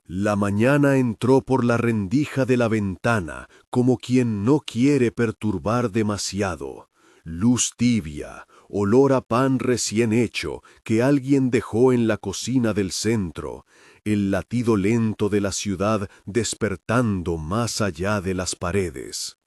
La mañana entró por la rendija de la ventana, como quien no quiere perturbar demasiado. Luz tibia, olor a pan recién hecho que alguien dejó en la cocina del centro, el latido lento de la ciudad despertando más allá de las paredes.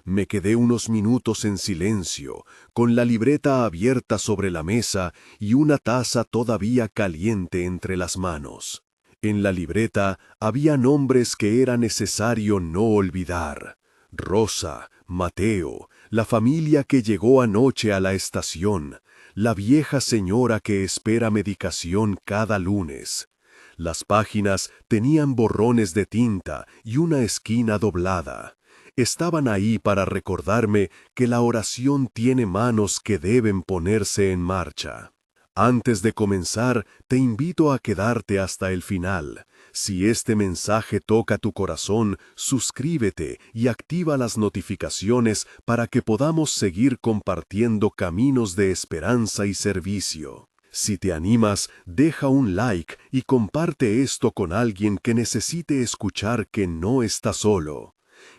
Me quedé unos minutos en silencio, con la libreta abierta sobre la mesa y una taza todavía caliente entre las manos. En la libreta había nombres que era necesario no olvidar. Rosa, Mateo, la familia que llegó anoche a la estación, la vieja señora que espera medicación cada lunes. Las páginas tenían borrones de tinta y una esquina doblada. Estaban ahí para recordarme que la oración tiene manos que deben ponerse en marcha. Antes de comenzar, te invito a quedarte hasta el final. Si este mensaje toca tu corazón, suscríbete y activa las notificaciones para que podamos seguir compartiendo caminos de esperanza y servicio. Si te animas, deja un like y comparte esto con alguien que necesite escuchar que no está solo.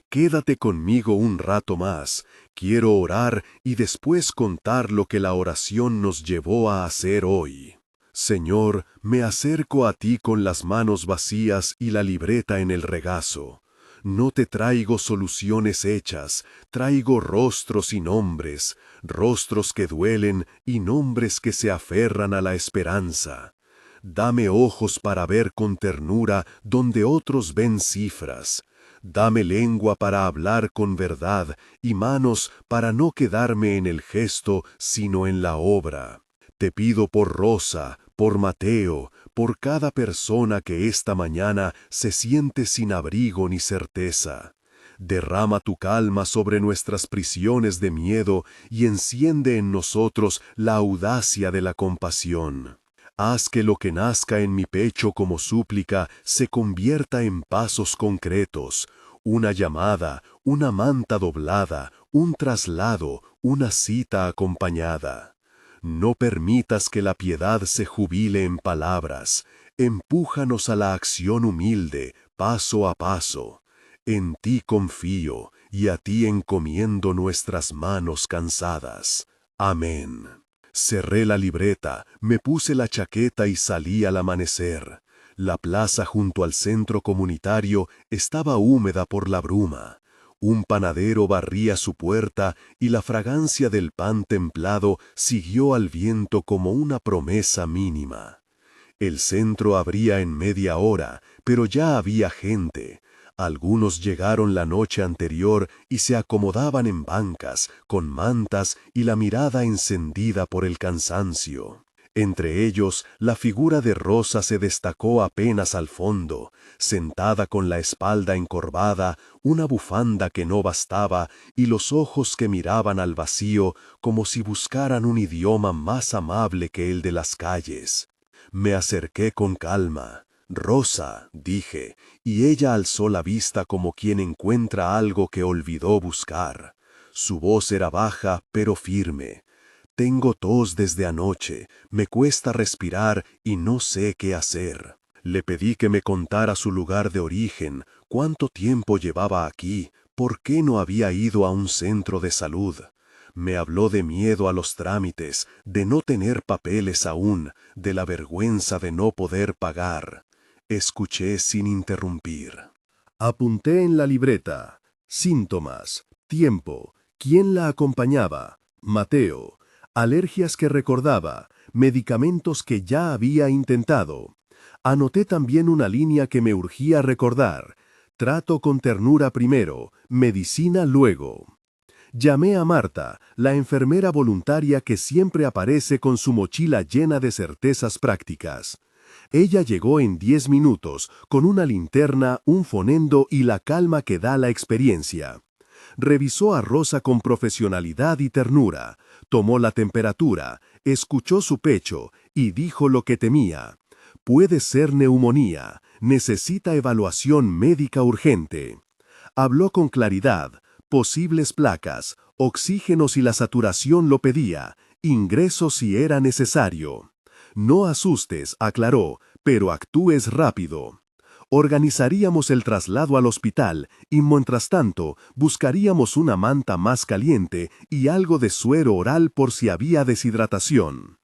Quédate conmigo un rato más. Quiero orar y después contar lo que la oración nos llevó a hacer hoy. Señor, me acerco a ti con las manos vacías y la libreta en el regazo. No te traigo soluciones hechas, traigo rostros y nombres, rostros que duelen y nombres que se aferran a la esperanza. Dame ojos para ver con ternura donde otros ven cifras. Dame lengua para hablar con verdad y manos para no quedarme en el gesto, sino en la obra. Te pido por Rosa, por Mateo, por cada persona que esta mañana se siente sin abrigo ni certeza. Derrama tu calma sobre nuestras prisiones de miedo y enciende en nosotros la audacia de la compasión. Haz que lo que nazca en mi pecho como súplica se convierta en pasos concretos, una llamada, una manta doblada, un traslado, una cita acompañada. No permitas que la piedad se jubile en palabras, empújanos a la acción humilde, paso a paso. En ti confío y a ti encomiendo nuestras manos cansadas. Amén. Cerré la libreta, me puse la chaqueta y salí al amanecer. La plaza junto al centro comunitario estaba húmeda por la bruma. Un panadero barría su puerta y la fragancia del pan templado siguió al viento como una promesa mínima. El centro abría en media hora, pero ya había gente. Algunos llegaron la noche anterior y se acomodaban en bancas, con mantas y la mirada encendida por el cansancio. Entre ellos, la figura de Rosa se destacó apenas al fondo, sentada con la espalda encorvada, una bufanda que no bastaba y los ojos que miraban al vacío como si buscaran un idioma más amable que el de las calles. Me acerqué con calma. «Rosa», dije, y ella alzó la vista como quien encuentra algo que olvidó buscar. Su voz era baja, pero firme. «Tengo tos desde anoche, me cuesta respirar y no sé qué hacer». Le pedí que me contara su lugar de origen, cuánto tiempo llevaba aquí, por qué no había ido a un centro de salud. Me habló de miedo a los trámites, de no tener papeles aún, de la vergüenza de no poder pagar. Escuché sin interrumpir. Apunté en la libreta. Síntomas, tiempo, quién la acompañaba, Mateo, alergias que recordaba, medicamentos que ya había intentado. Anoté también una línea que me urgía recordar. Trato con ternura primero, medicina luego. Llamé a Marta, la enfermera voluntaria que siempre aparece con su mochila llena de certezas prácticas. Ella llegó en 10 minutos, con una linterna, un fonendo y la calma que da la experiencia. Revisó a Rosa con profesionalidad y ternura, tomó la temperatura, escuchó su pecho y dijo lo que temía. Puede ser neumonía, necesita evaluación médica urgente. Habló con claridad, posibles placas, oxígeno si la saturación lo pedía, ingreso si era necesario. No asustes, aclaró, pero actúes rápido. Organizaríamos el traslado al hospital y, mientras tanto, buscaríamos una manta más caliente y algo de suero oral por si había deshidratación.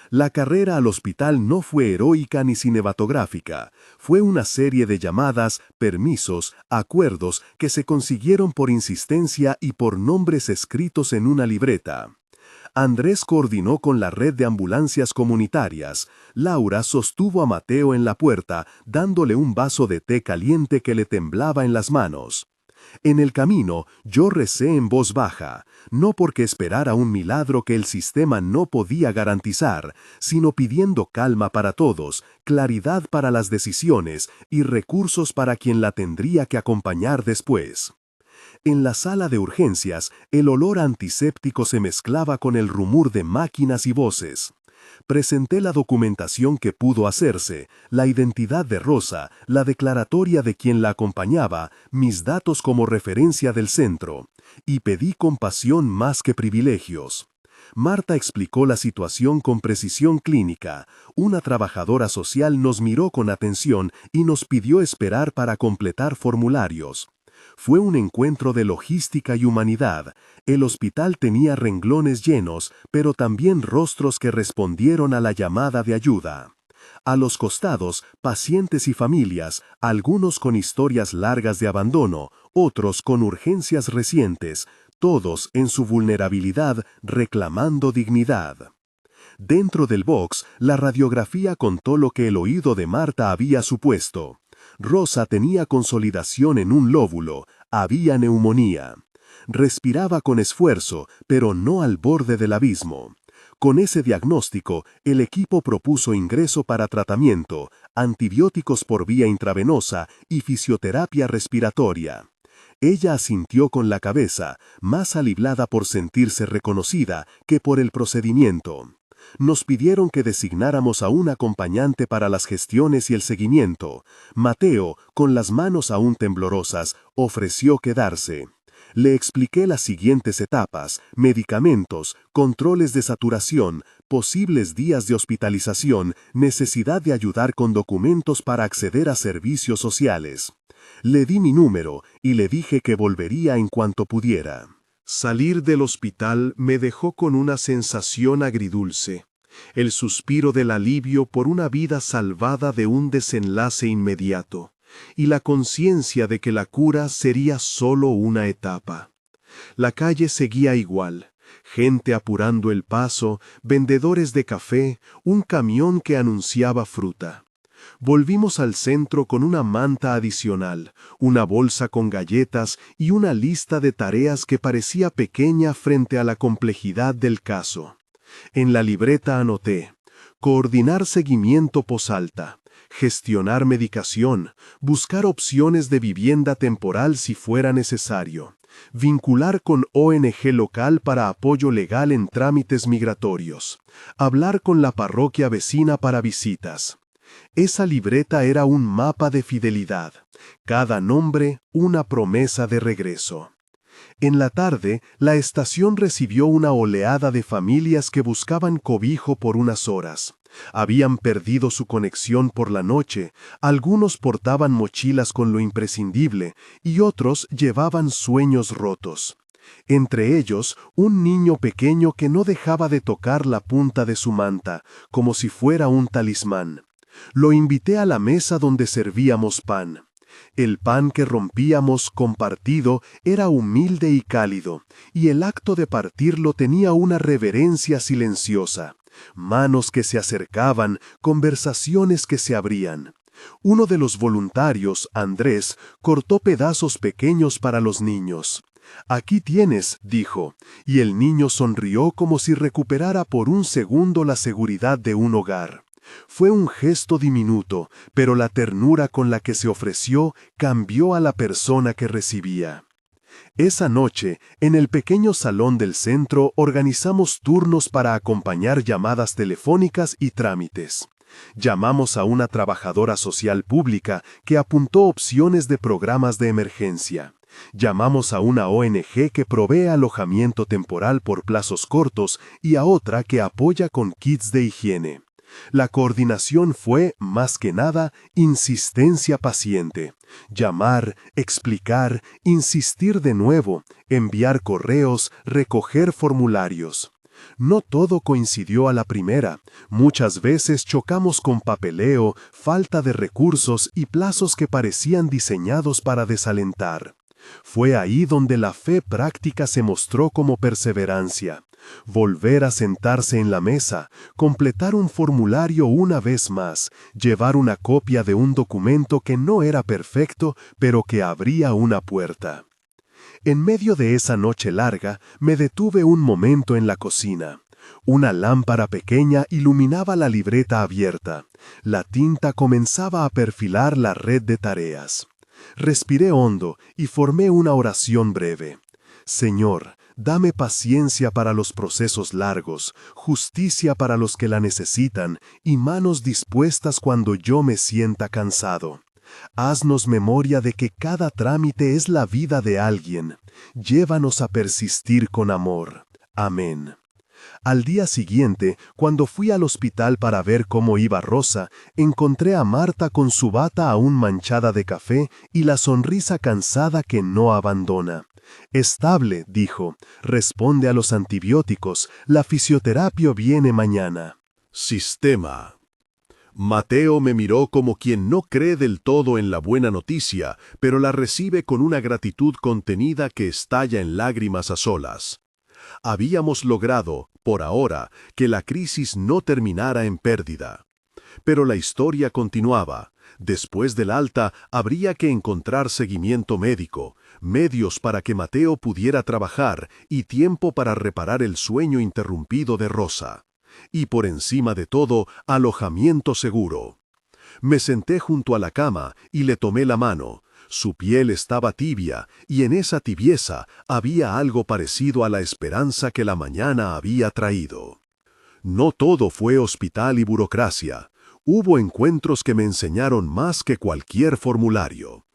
La carrera al hospital no fue heroica ni cinematográfica, fue una serie de llamadas, permisos, acuerdos que se consiguieron por insistencia y por nombres escritos en una libreta. Andrés coordinó con la red de ambulancias comunitarias. Laura sostuvo a Mateo en la puerta, dándole un vaso de té caliente que le temblaba en las manos. En el camino, yo recé en voz baja, no porque esperara un milagro que el sistema no podía garantizar, sino pidiendo calma para todos, claridad para las decisiones y recursos para quien la tendría que acompañar después. En la sala de urgencias, el olor antiséptico se mezclaba con el rumor de máquinas y voces. Presenté la documentación que pudo hacerse, la identidad de Rosa, la declaratoria de quien la acompañaba, mis datos como referencia del centro, y pedí compasión más que privilegios. Marta explicó la situación con precisión clínica. Una trabajadora social nos miró con atención y nos pidió esperar para completar formularios. Fue un encuentro de logística y humanidad. El hospital tenía renglones llenos, pero también rostros que respondieron a la llamada de ayuda. A los costados, pacientes y familias, algunos con historias largas de abandono, otros con urgencias recientes, todos en su vulnerabilidad reclamando dignidad. Dentro del box, la radiografía contó lo que el oído de Marta había supuesto. Rosa tenía consolidación en un lóbulo, había neumonía. Respiraba con esfuerzo, pero no al borde del abismo. Con ese diagnóstico, el equipo propuso ingreso para tratamiento, antibióticos por vía intravenosa y fisioterapia respiratoria. Ella asintió con la cabeza, más aliviada por sentirse reconocida que por el procedimiento. Nos pidieron que designáramos a un acompañante para las gestiones y el seguimiento. Mateo, con las manos aún temblorosas, ofreció quedarse. Le expliqué las siguientes etapas: medicamentos, controles de saturación, posibles días de hospitalización, necesidad de ayudar con documentos para acceder a servicios sociales. Le di mi número y le dije que volvería en cuanto pudiera. Salir del hospital me dejó con una sensación agridulce, el suspiro del alivio por una vida salvada de un desenlace inmediato, y la conciencia de que la cura sería solo una etapa. La calle seguía igual, gente apurando el paso, vendedores de café, un camión que anunciaba fruta. Volvimos al centro con una manta adicional, una bolsa con galletas y una lista de tareas que parecía pequeña frente a la complejidad del caso. En la libreta anoté: coordinar seguimiento posalta, gestionar medicación, buscar opciones de vivienda temporal si fuera necesario, vincular con ONG local para apoyo legal en trámites migratorios, hablar con la parroquia vecina para visitas. Esa libreta era un mapa de fidelidad, cada nombre una promesa de regreso. En la tarde, la estación recibió una oleada de familias que buscaban cobijo por unas horas. Habían perdido su conexión por la noche, algunos portaban mochilas con lo imprescindible y otros llevaban sueños rotos. Entre ellos, un niño pequeño que no dejaba de tocar la punta de su manta, como si fuera un talismán. Lo invité a la mesa donde servíamos pan. El pan que rompíamos compartido era humilde y cálido, y el acto de partirlo tenía una reverencia silenciosa. Manos que se acercaban, conversaciones que se abrían. Uno de los voluntarios, Andrés, cortó pedazos pequeños para los niños. «Aquí tienes», dijo, y el niño sonrió como si recuperara por un segundo la seguridad de un hogar. Fue un gesto diminuto, pero la ternura con la que se ofreció cambió a la persona que recibía. Esa noche, en el pequeño salón del centro, organizamos turnos para acompañar llamadas telefónicas y trámites. Llamamos a una trabajadora social pública que apuntó opciones de programas de emergencia. Llamamos a una ONG que provee alojamiento temporal por plazos cortos y a otra que apoya con kits de higiene. La coordinación fue, más que nada, insistencia paciente. Llamar, explicar, insistir de nuevo, enviar correos, recoger formularios. No todo coincidió a la primera. Muchas veces chocamos con papeleo, falta de recursos y plazos que parecían diseñados para desalentar. Fue ahí donde la fe práctica se mostró como perseverancia. Volver a sentarse en la mesa, completar un formulario una vez más, llevar una copia de un documento que no era perfecto, pero que abría una puerta. En medio de esa noche larga, me detuve un momento en la cocina. Una lámpara pequeña iluminaba la libreta abierta. La tinta comenzaba a perfilar la red de tareas. Respiré hondo y formé una oración breve. Señor, dame paciencia para los procesos largos, justicia para los que la necesitan y manos dispuestas cuando yo me sienta cansado. Haznos memoria de que cada trámite es la vida de alguien. Llévanos a persistir con amor. Amén. Al día siguiente, cuando fui al hospital para ver cómo iba Rosa, encontré a Marta con su bata aún manchada de café y la sonrisa cansada que no abandona. Estable, dijo, responde a los antibióticos, la fisioterapia viene mañana. Sistema. Mateo me miró como quien no cree del todo en la buena noticia, pero la recibe con una gratitud contenida que estalla en lágrimas a solas. Habíamos logrado, por ahora, que la crisis no terminara en pérdida. Pero la historia continuaba. Después del alta, habría que encontrar seguimiento médico, medios para que Mateo pudiera trabajar y tiempo para reparar el sueño interrumpido de Rosa. Y por encima de todo, alojamiento seguro. Me senté junto a la cama y le tomé la mano. Su piel estaba tibia, y en esa tibieza había algo parecido a la esperanza que la mañana había traído. No todo fue hospital y burocracia. Hubo encuentros que me enseñaron más que cualquier formulario.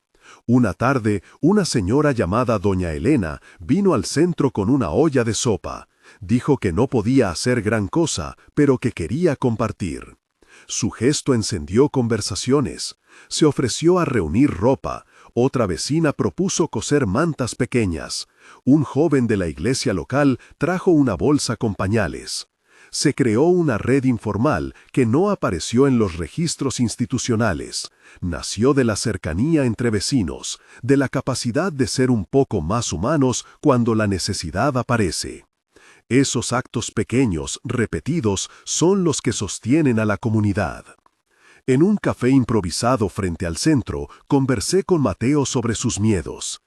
Una tarde, una señora llamada doña Elena vino al centro con una olla de sopa. Dijo que no podía hacer gran cosa, pero que quería compartir. Su gesto encendió conversaciones. Se ofreció a reunir ropa. Otra vecina propuso coser mantas pequeñas. Un joven de la iglesia local trajo una bolsa con pañales. Se creó una red informal que no apareció en los registros institucionales. Nació de la cercanía entre vecinos, de la capacidad de ser un poco más humanos cuando la necesidad aparece. Esos actos pequeños, repetidos, son los que sostienen a la comunidad. En un café improvisado frente al centro, conversé con Mateo sobre sus miedos.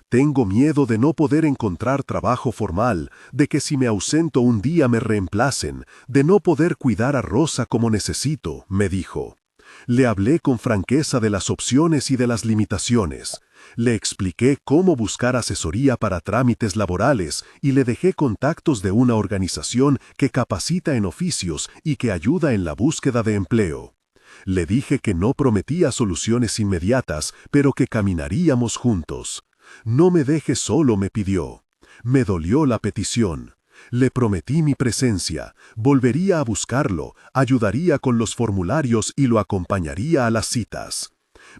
Tengo miedo de no poder encontrar trabajo formal, de que si me ausento un día me reemplacen, de no poder cuidar a Rosa como necesito, me dijo. Le hablé con franqueza de las opciones y de las limitaciones. Le expliqué cómo buscar asesoría para trámites laborales y le dejé contactos de una organización que capacita en oficios y que ayuda en la búsqueda de empleo. Le dije que no prometía soluciones inmediatas, pero que caminaríamos juntos. No me deje solo, me pidió. Me dolió la petición. Le prometí mi presencia, volvería a buscarlo, ayudaría con los formularios y lo acompañaría a las citas.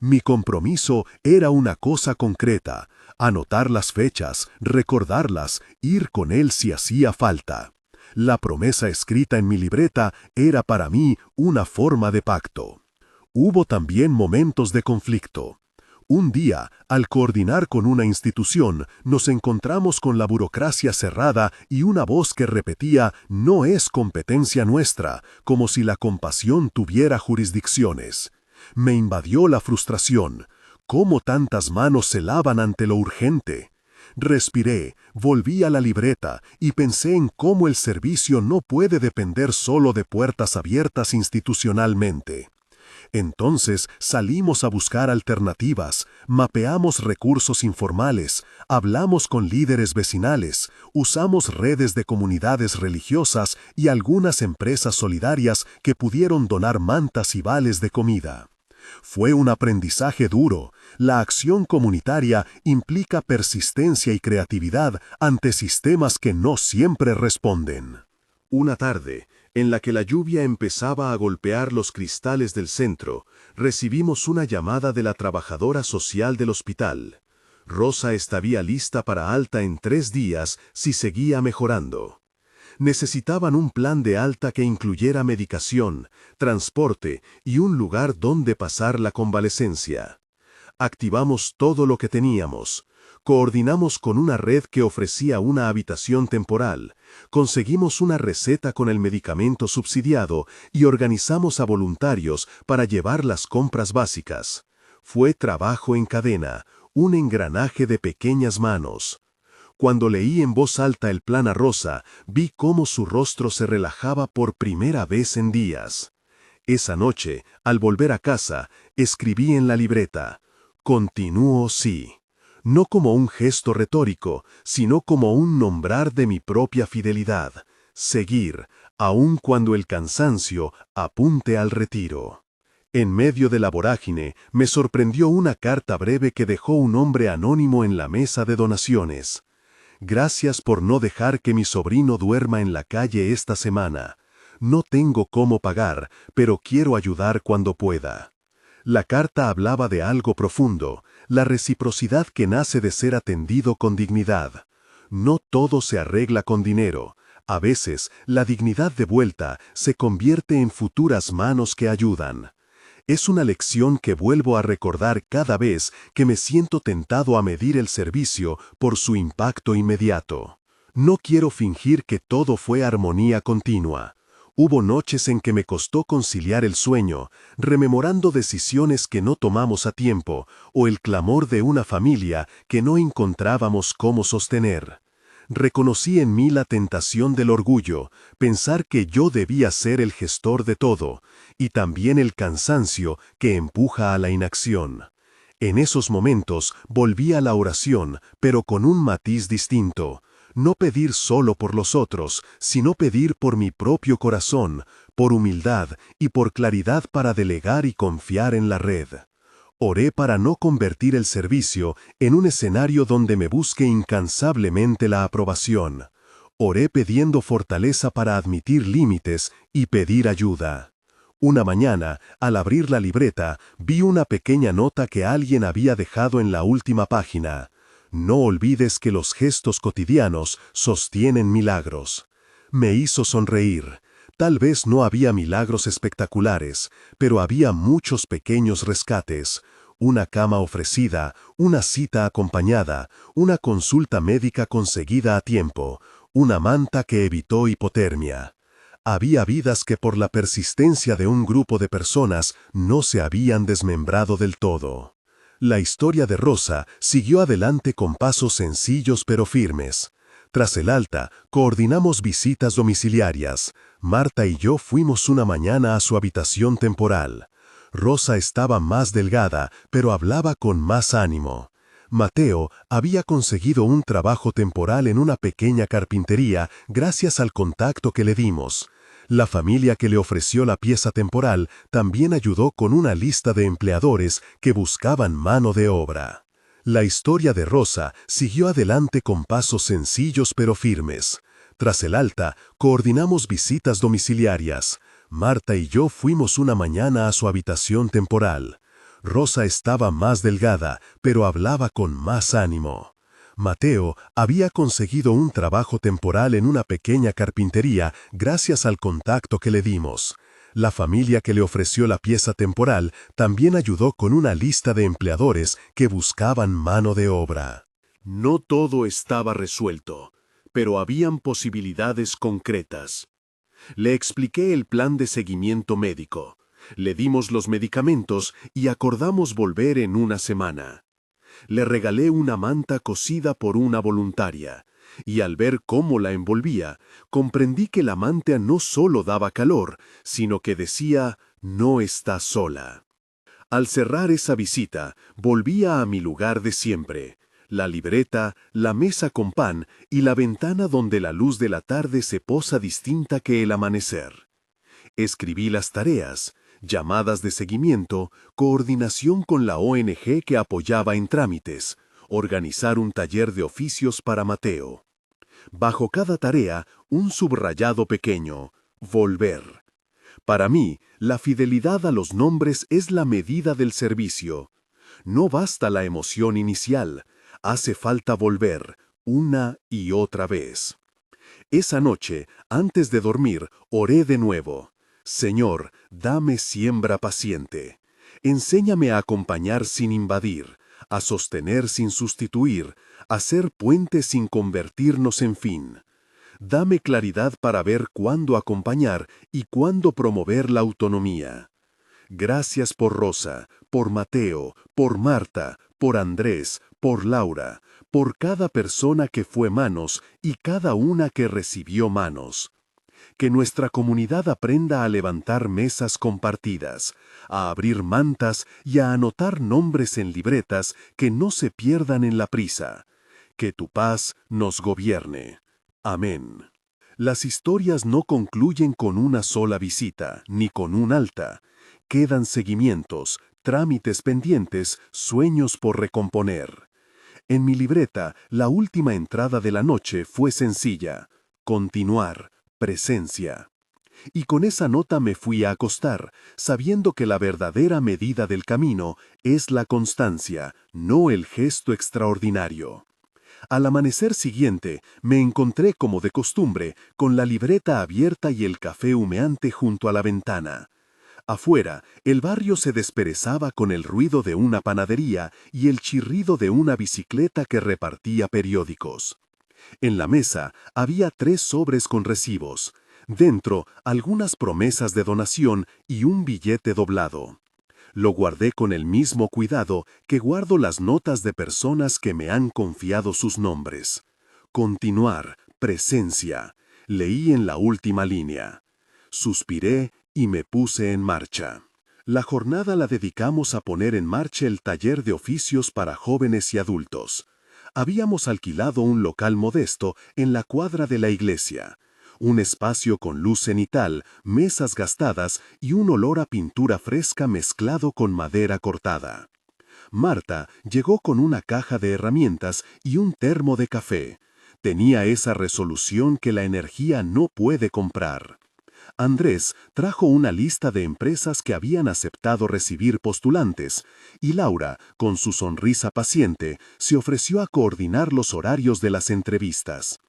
Mi compromiso era una cosa concreta: anotar las fechas, recordarlas, ir con él si hacía falta. La promesa escrita en mi libreta era para mí una forma de pacto. Hubo también momentos de conflicto. Un día, al coordinar con una institución, nos encontramos con la burocracia cerrada y una voz que repetía «no es competencia nuestra», como si la compasión tuviera jurisdicciones. Me invadió la frustración. ¿Cómo tantas manos se lavan ante lo urgente? Respiré, volví a la libreta y pensé en cómo el servicio no puede depender solo de puertas abiertas institucionalmente. Entonces salimos a buscar alternativas, mapeamos recursos informales, hablamos con líderes vecinales, usamos redes de comunidades religiosas y algunas empresas solidarias que pudieron donar mantas y vales de comida. Fue un aprendizaje duro. La acción comunitaria implica persistencia y creatividad ante sistemas que no siempre responden. Una tarde, en la que la lluvia empezaba a golpear los cristales del centro, recibimos una llamada de la trabajadora social del hospital. Rosa estaría lista para alta en 3 días si seguía mejorando. Necesitaban un plan de alta que incluyera medicación, transporte y un lugar donde pasar la convalecencia. Activamos todo lo que teníamos. Coordinamos con una red que ofrecía una habitación temporal, conseguimos una receta con el medicamento subsidiado y organizamos a voluntarios para llevar las compras básicas. Fue trabajo en cadena, un engranaje de pequeñas manos. Cuando leí en voz alta el plan a Rosa, vi cómo su rostro se relajaba por primera vez en días. Esa noche, al volver a casa, escribí en la libreta: «Continúo sí». No como un gesto retórico, sino como un nombrar de mi propia fidelidad. Seguir, aun cuando el cansancio apunte al retiro. En medio de la vorágine, me sorprendió una carta breve que dejó un hombre anónimo en la mesa de donaciones. «Gracias por no dejar que mi sobrino duerma en la calle esta semana. No tengo cómo pagar, pero quiero ayudar cuando pueda». La carta hablaba de algo profundo, la reciprocidad que nace de ser atendido con dignidad. No todo se arregla con dinero. A veces, la dignidad de vuelta se convierte en futuras manos que ayudan. Es una lección que vuelvo a recordar cada vez que me siento tentado a medir el servicio por su impacto inmediato. No quiero fingir que todo fue armonía continua. Hubo noches en que me costó conciliar el sueño, rememorando decisiones que no tomamos a tiempo, o el clamor de una familia que no encontrábamos cómo sostener. Reconocí en mí la tentación del orgullo, pensar que yo debía ser el gestor de todo, y también el cansancio que empuja a la inacción. En esos momentos volví a la oración, pero con un matiz distinto. No pedir solo por los otros, sino pedir por mi propio corazón, por humildad y por claridad para delegar y confiar en la red. Oré para no convertir el servicio en un escenario donde me busque incansablemente la aprobación. Oré pidiendo fortaleza para admitir límites y pedir ayuda. Una mañana, al abrir la libreta, vi una pequeña nota que alguien había dejado en la última página. «No olvides que los gestos cotidianos sostienen milagros». Me hizo sonreír. Tal vez no había milagros espectaculares, pero había muchos pequeños rescates. Una cama ofrecida, una cita acompañada, una consulta médica conseguida a tiempo, una manta que evitó hipotermia. Había vidas que por la persistencia de un grupo de personas no se habían desmembrado del todo. La historia de Rosa siguió adelante con pasos sencillos pero firmes. Tras el alta, coordinamos visitas domiciliarias. Marta y yo fuimos una mañana a su habitación temporal. Rosa estaba más delgada, pero hablaba con más ánimo. Mateo había conseguido un trabajo temporal en una pequeña carpintería gracias al contacto que le dimos. La familia que le ofreció la pieza temporal también ayudó con una lista de empleadores que buscaban mano de obra. La historia de Rosa siguió adelante con pasos sencillos pero firmes. Tras el alta, coordinamos visitas domiciliarias. Marta y yo fuimos una mañana a su habitación temporal. Rosa estaba más delgada, pero hablaba con más ánimo. Mateo había conseguido un trabajo temporal en una pequeña carpintería gracias al contacto que le dimos. La familia que le ofreció la pieza temporal también ayudó con una lista de empleadores que buscaban mano de obra. No todo estaba resuelto, pero habían posibilidades concretas. Le expliqué el plan de seguimiento médico. Le dimos los medicamentos y acordamos volver en una semana. Le regalé una manta cosida por una voluntaria, y al ver cómo la envolvía, comprendí que la manta no solo daba calor, sino que decía, «No está sola». Al cerrar esa visita, volvía a mi lugar de siempre, la libreta, la mesa con pan y la ventana donde la luz de la tarde se posa distinta que el amanecer. Escribí las tareas, llamadas de seguimiento, coordinación con la ONG que apoyaba en trámites, organizar un taller de oficios para Mateo. Bajo cada tarea, un subrayado pequeño, Volver. Para mí, la fidelidad a los nombres es la medida del servicio. No basta la emoción inicial, hace falta volver, una y otra vez. Esa noche, antes de dormir, oré de nuevo. Señor, dame siembra paciente. Enséñame a acompañar sin invadir, a sostener sin sustituir, a ser puente sin convertirnos en fin. Dame claridad para ver cuándo acompañar y cuándo promover la autonomía. Gracias por Rosa, por Mateo, por Marta, por Andrés, por Laura, por cada persona que fue manos y cada una que recibió manos. Que nuestra comunidad aprenda a levantar mesas compartidas, a abrir mantas y a anotar nombres en libretas que no se pierdan en la prisa. Que tu paz nos gobierne. Amén. Las historias no concluyen con una sola visita, ni con un alta. Quedan seguimientos, trámites pendientes, sueños por recomponer. En mi libreta, la última entrada de la noche fue sencilla: continuar, presencia. Y con esa nota me fui a acostar, sabiendo que la verdadera medida del camino es la constancia, no el gesto extraordinario. Al amanecer siguiente, me encontré como de costumbre, con la libreta abierta y el café humeante junto a la ventana. Afuera, el barrio se desperezaba con el ruido de una panadería y el chirrido de una bicicleta que repartía periódicos. En la mesa había 3 sobres con recibos. Dentro, algunas promesas de donación y un billete doblado. Lo guardé con el mismo cuidado que guardo las notas de personas que me han confiado sus nombres. Continuar, presencia. Leí en la última línea. Suspiré y me puse en marcha. La jornada la dedicamos a poner en marcha el taller de oficios para jóvenes y adultos. Habíamos alquilado un local modesto en la cuadra de la iglesia. Un espacio con luz cenital, mesas gastadas y un olor a pintura fresca mezclado con madera cortada. Marta llegó con una caja de herramientas y un termo de café. Tenía esa resolución que la energía no puede comprar. Andrés trajo una lista de empresas que habían aceptado recibir postulantes, y Laura, con su sonrisa paciente, se ofreció a coordinar los horarios de las entrevistas.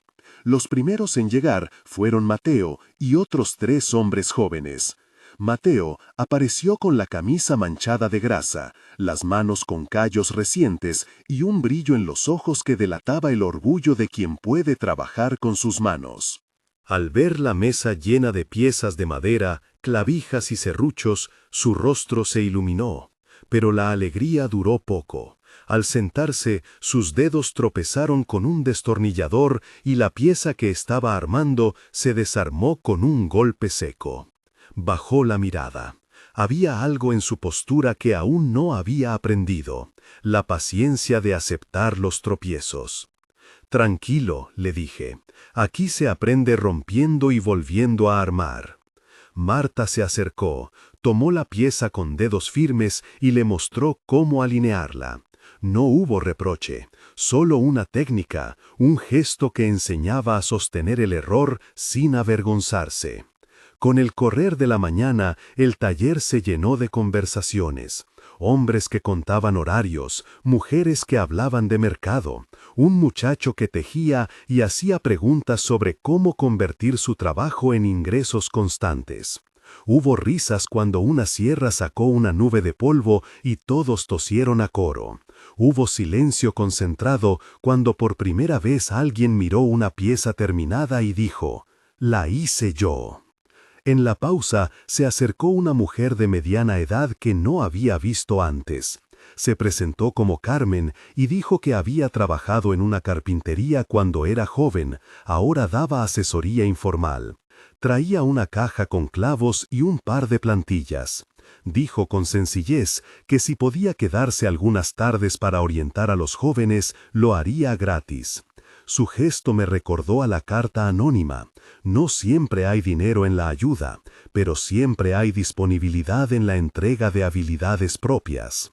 Los primeros en llegar fueron Mateo y otros 3 hombres jóvenes. Mateo apareció con la camisa manchada de grasa, las manos con callos recientes y un brillo en los ojos que delataba el orgullo de quien puede trabajar con sus manos. Al ver la mesa llena de piezas de madera, clavijas y serruchos, su rostro se iluminó, pero la alegría duró poco. Al sentarse, sus dedos tropezaron con un destornillador y la pieza que estaba armando se desarmó con un golpe seco. Bajó la mirada. Había algo en su postura que aún no había aprendido, la paciencia de aceptar los tropiezos. Tranquilo, le dije, aquí se aprende rompiendo y volviendo a armar. Marta se acercó, tomó la pieza con dedos firmes y le mostró cómo alinearla. No hubo reproche, solo una técnica, un gesto que enseñaba a sostener el error sin avergonzarse. Con el correr de la mañana, el taller se llenó de conversaciones. Hombres que contaban horarios, mujeres que hablaban de mercado, un muchacho que tejía y hacía preguntas sobre cómo convertir su trabajo en ingresos constantes. Hubo risas cuando una sierra sacó una nube de polvo y todos tosieron a coro. Hubo silencio concentrado cuando por primera vez alguien miró una pieza terminada y dijo: «La hice yo». En la pausa se acercó una mujer de mediana edad que no había visto antes. Se presentó como Carmen y dijo que había trabajado en una carpintería cuando era joven, ahora daba asesoría informal. Traía una caja con clavos y un par de plantillas. Dijo con sencillez que si podía quedarse algunas tardes para orientar a los jóvenes, lo haría gratis. Su gesto me recordó a la carta anónima. No siempre hay dinero en la ayuda, pero siempre hay disponibilidad en la entrega de habilidades propias.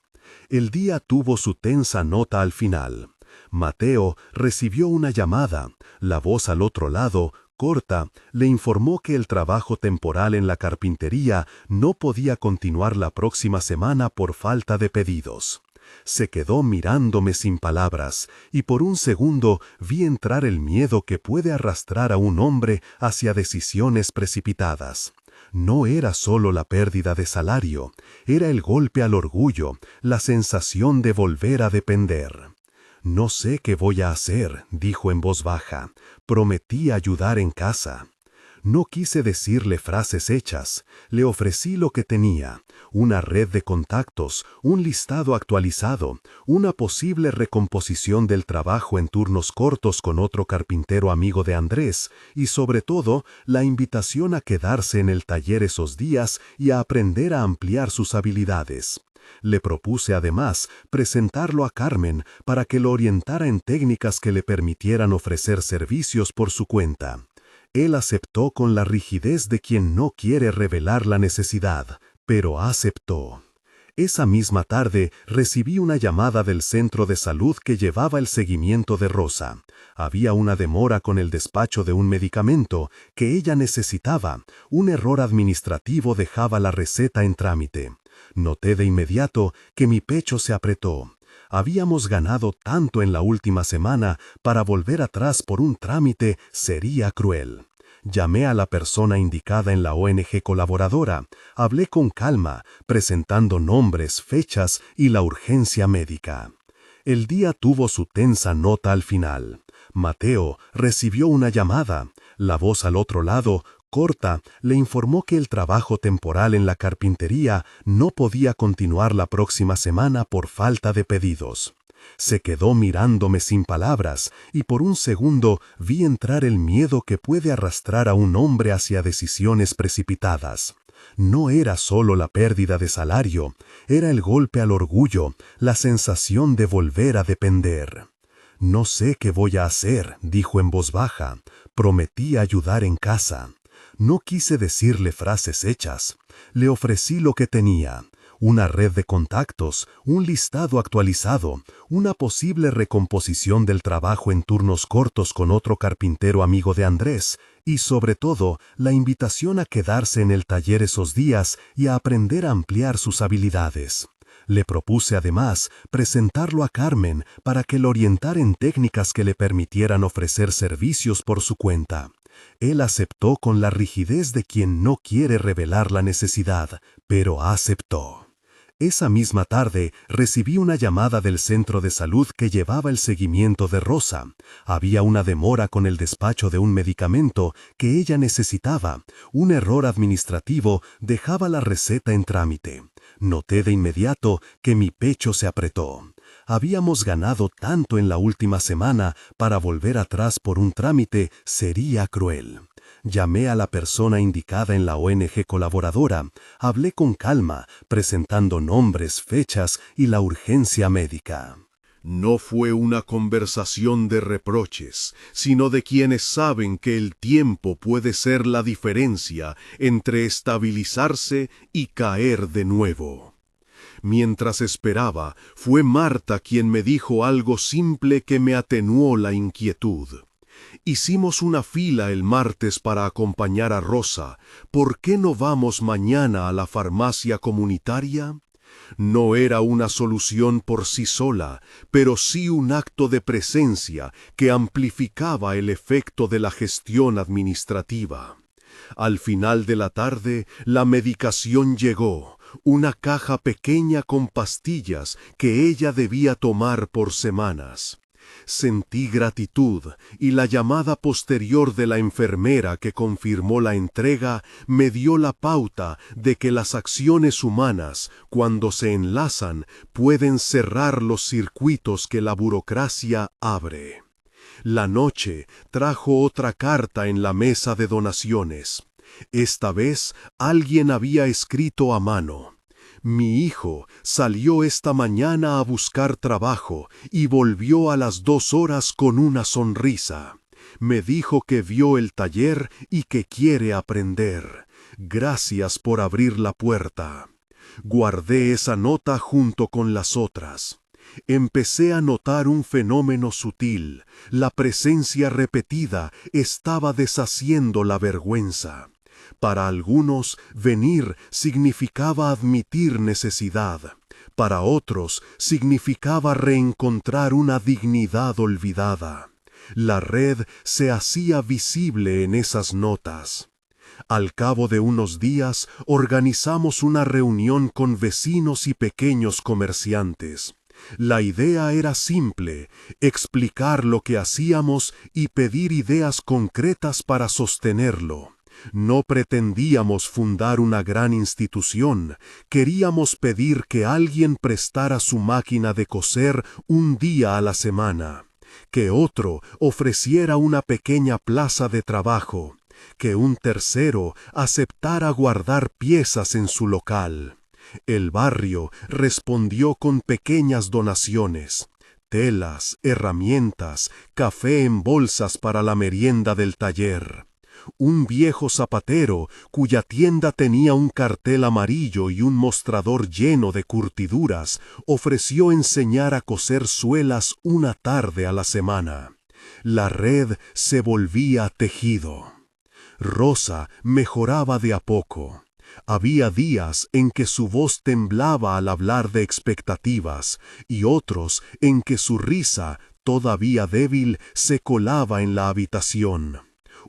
El día tuvo su tensa nota al final. Mateo recibió una llamada, la voz al otro lado, Corta le informó que el trabajo temporal en la carpintería no podía continuar la próxima semana por falta de pedidos. Se quedó mirándome sin palabras, y por un segundo vi entrar el miedo que puede arrastrar a un hombre hacia decisiones precipitadas. No era solo la pérdida de salario, era el golpe al orgullo, la sensación de volver a depender. «No sé qué voy a hacer», dijo en voz baja. «Prometí ayudar en casa». No quise decirle frases hechas, le ofrecí lo que tenía, una red de contactos, un listado actualizado, una posible recomposición del trabajo en turnos cortos con otro carpintero amigo de Andrés, y sobre todo, la invitación a quedarse en el taller esos días y a aprender a ampliar sus habilidades. Le propuse además presentarlo a Carmen para que lo orientara en técnicas que le permitieran ofrecer servicios por su cuenta. Él aceptó con la rigidez de quien no quiere revelar la necesidad, pero aceptó. Esa misma tarde recibí una llamada del centro de salud que llevaba el seguimiento de Rosa. Había una demora con el despacho de un medicamento que ella necesitaba. Un error administrativo dejaba la receta en trámite. Noté de inmediato que mi pecho se apretó. Habíamos ganado tanto en la última semana, para volver atrás por un trámite sería cruel. Llamé a la persona indicada en la ONG colaboradora, hablé con calma, presentando nombres, fechas y la urgencia médica. El día tuvo su tensa nota al final. Mateo recibió una llamada. La voz al otro lado, corta, le informó que el trabajo temporal en la carpintería no podía continuar la próxima semana por falta de pedidos. Se quedó mirándome sin palabras, y por un segundo vi entrar el miedo que puede arrastrar a un hombre hacia decisiones precipitadas. No era solo la pérdida de salario, era el golpe al orgullo, la sensación de volver a depender. «No sé qué voy a hacer», dijo en voz baja. «Prometí ayudar en casa». No quise decirle frases hechas. Le ofrecí lo que tenía, una red de contactos, un listado actualizado, una posible recomposición del trabajo en turnos cortos con otro carpintero amigo de Andrés, y sobre todo, la invitación a quedarse en el taller esos días y a aprender a ampliar sus habilidades. Le propuse además presentarlo a Carmen para que lo orientara en técnicas que le permitieran ofrecer servicios por su cuenta. Él aceptó con la rigidez de quien no quiere revelar la necesidad, pero aceptó. Esa misma tarde recibí una llamada del centro de salud que llevaba el seguimiento de Rosa. Había una demora con el despacho de un medicamento que ella necesitaba. Un error administrativo dejaba la receta en trámite. Noté de inmediato que mi pecho se apretó. Habíamos ganado tanto en la última semana, para volver atrás por un trámite sería cruel. Llamé a la persona indicada en la ONG colaboradora, hablé con calma, presentando nombres, fechas y la urgencia médica. No fue una conversación de reproches, sino de quienes saben que el tiempo puede ser la diferencia entre estabilizarse y caer de nuevo. Mientras esperaba, fue Marta quien me dijo algo simple que me atenuó la inquietud. Hicimos una fila el martes para acompañar a Rosa. ¿Por qué no vamos mañana a la farmacia comunitaria? No era una solución por sí sola, pero sí un acto de presencia que amplificaba el efecto de la gestión administrativa. Al final de la tarde, la medicación llegó, una caja pequeña con pastillas que ella debía tomar por semanas. Sentí gratitud, y la llamada posterior de la enfermera que confirmó la entrega me dio la pauta de que las acciones humanas, cuando se enlazan, pueden cerrar los circuitos que la burocracia abre. La noche trajo otra carta en la mesa de donaciones. Esta vez alguien había escrito a mano: «Mi hijo salió esta mañana a buscar trabajo y volvió a las 2 horas con una sonrisa. Me dijo que vio el taller y que quiere aprender. Gracias por abrir la puerta». Guardé esa nota junto con las otras. Empecé a notar un fenómeno sutil. La presencia repetida estaba deshaciendo la vergüenza. Para algunos, venir significaba admitir necesidad. Para otros, significaba reencontrar una dignidad olvidada. La red se hacía visible en esas notas. Al cabo de unos días, organizamos una reunión con vecinos y pequeños comerciantes. La idea era simple: explicar lo que hacíamos y pedir ideas concretas para sostenerlo. No pretendíamos fundar una gran institución, queríamos pedir que alguien prestara su máquina de coser un día a la semana, que otro ofreciera una pequeña plaza de trabajo, que un tercero aceptara guardar piezas en su local. El barrio respondió con pequeñas donaciones: telas, herramientas, café en bolsas para la merienda del taller. Un viejo zapatero, cuya tienda tenía un cartel amarillo y un mostrador lleno de curtiduras, ofreció enseñar a coser suelas una tarde a la semana. La red se volvía tejido. Rosa mejoraba de a poco. Había días en que su voz temblaba al hablar de expectativas, y otros en que su risa, todavía débil, se colaba en la habitación.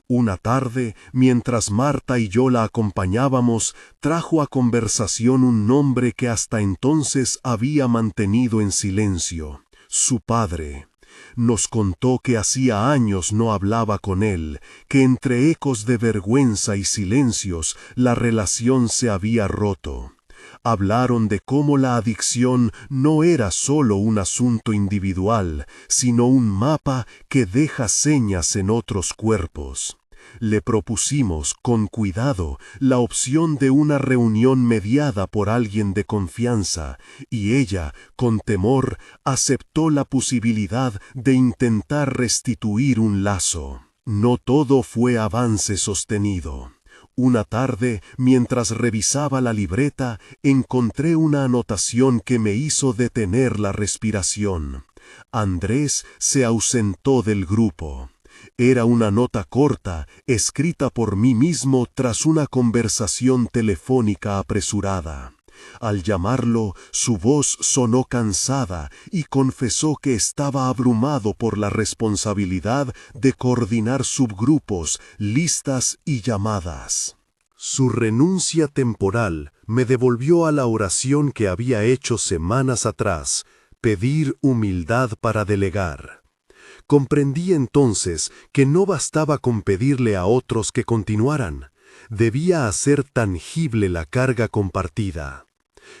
Una tarde, mientras Marta y yo la acompañábamos, trajo a conversación un nombre que hasta entonces había mantenido en silencio: su padre. Nos contó que hacía años no hablaba con él, que entre ecos de vergüenza y silencios la relación se había roto. Hablaron de cómo la adicción no era solo un asunto individual, sino un mapa que deja señas en otros cuerpos. Le propusimos, con cuidado, la opción de una reunión mediada por alguien de confianza, y ella, con temor, aceptó la posibilidad de intentar restituir un lazo. No todo fue avance sostenido. Una tarde, mientras revisaba la libreta, encontré una anotación que me hizo detener la respiración. Andrés se ausentó del grupo. Era una nota corta, escrita por mí mismo tras una conversación telefónica apresurada. Al llamarlo, su voz sonó cansada y confesó que estaba abrumado por la responsabilidad de coordinar subgrupos, listas y llamadas. Su renuncia temporal me devolvió a la oración que había hecho semanas atrás: pedir humildad para delegar. Comprendí entonces que no bastaba con pedirle a otros que continuaran, debía hacer tangible la carga compartida.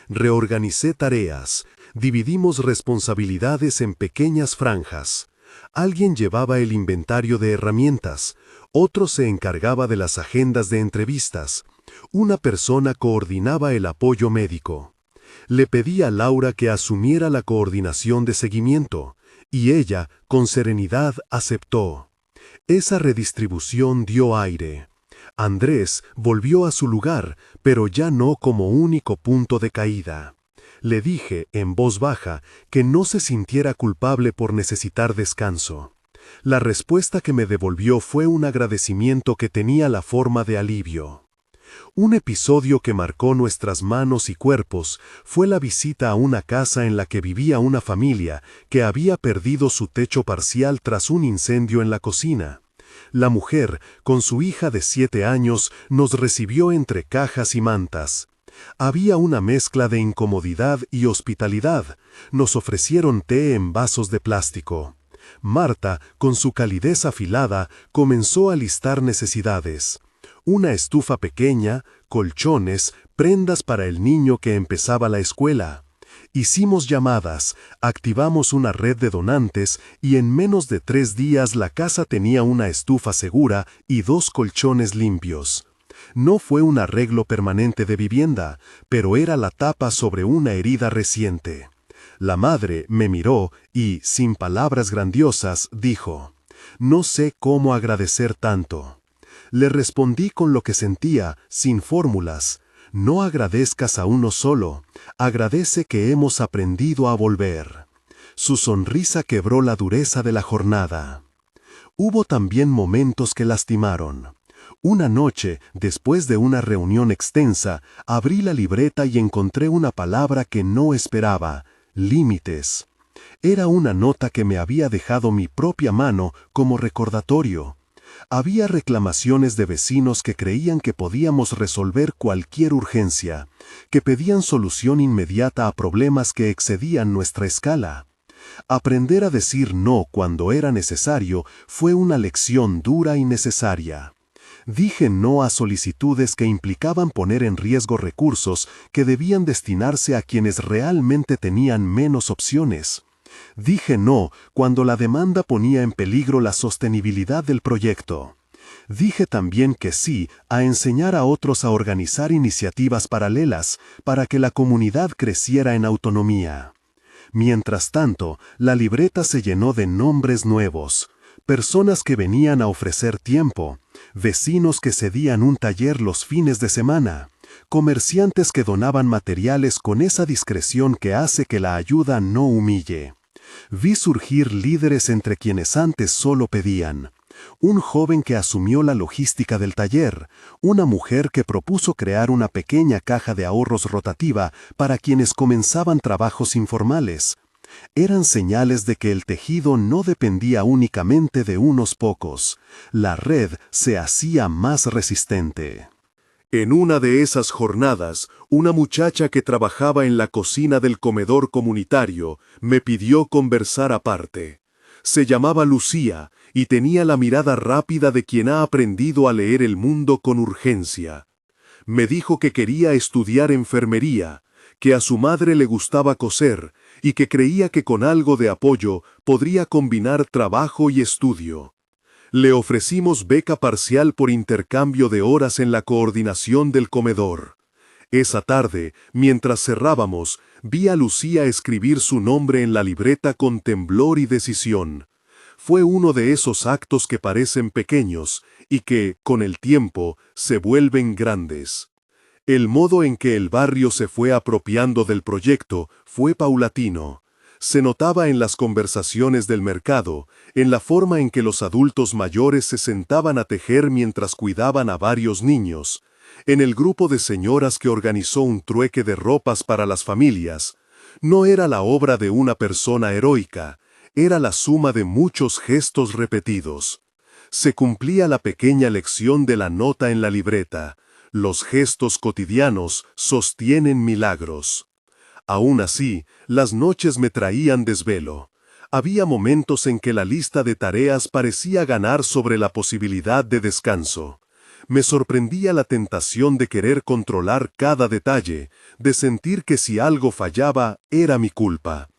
Reorganicé tareas, dividimos responsabilidades en pequeñas franjas. Alguien llevaba el inventario de herramientas, otro se encargaba de las agendas de entrevistas, una persona coordinaba el apoyo médico. Le pedí a Laura que asumiera la coordinación de seguimiento, y ella, con serenidad, aceptó. Esa redistribución dio aire. Andrés volvió a su lugar, pero ya no como único punto de caída. Le dije, en voz baja, que no se sintiera culpable por necesitar descanso. La respuesta que me devolvió fue un agradecimiento que tenía la forma de alivio. Un episodio que marcó nuestras manos y cuerpos fue la visita a una casa en la que vivía una familia que había perdido su techo parcial tras un incendio en la cocina. La mujer, con su hija de 7 años, nos recibió entre cajas y mantas. Había una mezcla de incomodidad y hospitalidad. Nos ofrecieron té en vasos de plástico. Marta, con su calidez afilada, comenzó a listar necesidades: una estufa pequeña, colchones, prendas para el niño que empezaba la escuela. Hicimos llamadas, activamos una red de donantes y en menos de 3 días la casa tenía una estufa segura y 2 colchones limpios. No fue un arreglo permanente de vivienda, pero era la tapa sobre una herida reciente. La madre me miró y, sin palabras grandiosas, dijo: «No sé cómo agradecer tanto». Le respondí con lo que sentía, sin fórmulas: «No agradezcas a uno solo, agradece que hemos aprendido a volver». Su sonrisa quebró la dureza de la jornada. Hubo también momentos que lastimaron. Una noche, después de una reunión extensa, abrí la libreta y encontré una palabra que no esperaba: límites. Era una nota que me había dejado mi propia mano como recordatorio. Había reclamaciones de vecinos que creían que podíamos resolver cualquier urgencia, que pedían solución inmediata a problemas que excedían nuestra escala. Aprender a decir no cuando era necesario fue una lección dura y necesaria. Dije no a solicitudes que implicaban poner en riesgo recursos que debían destinarse a quienes realmente tenían menos opciones. Dije no cuando la demanda ponía en peligro la sostenibilidad del proyecto. Dije también que sí a enseñar a otros a organizar iniciativas paralelas para que la comunidad creciera en autonomía. Mientras tanto, la libreta se llenó de nombres nuevos, personas que venían a ofrecer tiempo, vecinos que cedían un taller los fines de semana, comerciantes que donaban materiales con esa discreción que hace que la ayuda no humille. Vi surgir líderes entre quienes antes solo pedían. Un joven que asumió la logística del taller, una mujer que propuso crear una pequeña caja de ahorros rotativa para quienes comenzaban trabajos informales. Eran señales de que el tejido no dependía únicamente de unos pocos. La red se hacía más resistente. En una de esas jornadas, una muchacha que trabajaba en la cocina del comedor comunitario me pidió conversar aparte. Se llamaba Lucía y tenía la mirada rápida de quien ha aprendido a leer el mundo con urgencia. Me dijo que quería estudiar enfermería, que a su madre le gustaba coser y que creía que con algo de apoyo podría combinar trabajo y estudio. Le ofrecimos beca parcial por intercambio de horas en la coordinación del comedor. Esa tarde, mientras cerrábamos, vi a Lucía escribir su nombre en la libreta con temblor y decisión. Fue uno de esos actos que parecen pequeños y que, con el tiempo, se vuelven grandes. El modo en que el barrio se fue apropiando del proyecto fue paulatino. Se notaba en las conversaciones del mercado, en la forma en que los adultos mayores se sentaban a tejer mientras cuidaban a varios niños, en el grupo de señoras que organizó un trueque de ropas para las familias. No era la obra de una persona heroica, era la suma de muchos gestos repetidos. Se cumplía la pequeña lección de la nota en la libreta: los gestos cotidianos sostienen milagros. Aún así, las noches me traían desvelo. Había momentos en que la lista de tareas parecía ganar sobre la posibilidad de descanso. Me sorprendía la tentación de querer controlar cada detalle, de sentir que si algo fallaba era mi culpa.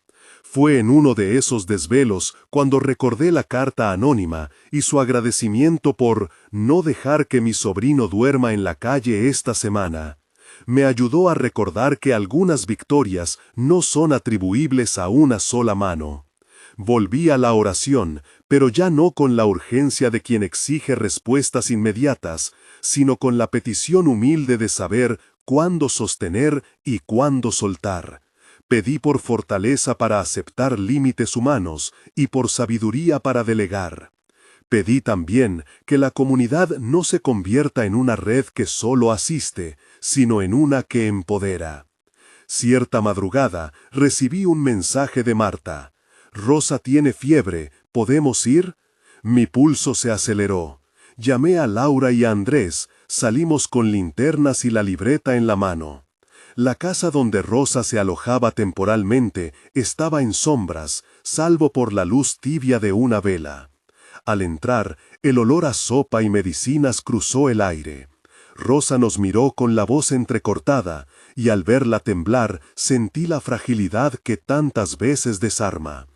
Fue en uno de esos desvelos cuando recordé la carta anónima y su agradecimiento por no dejar que mi sobrino duerma en la calle esta semana. Me ayudó a recordar que algunas victorias no son atribuibles a una sola mano. Volví a la oración, pero ya no con la urgencia de quien exige respuestas inmediatas, sino con la petición humilde de saber cuándo sostener y cuándo soltar. Pedí por fortaleza para aceptar límites humanos y por sabiduría para delegar. Pedí también que la comunidad no se convierta en una red que solo asiste, sino en una que empodera. Cierta madrugada recibí un mensaje de Marta. «Rosa tiene fiebre, ¿podemos ir?» Mi pulso se aceleró. Llamé a Laura y a Andrés, salimos con linternas y la libreta en la mano. La casa donde Rosa se alojaba temporalmente estaba en sombras, salvo por la luz tibia de una vela. Al entrar, el olor a sopa y medicinas cruzó el aire. Rosa nos miró con la voz entrecortada, y al verla temblar, sentí la fragilidad que tantas veces desarma.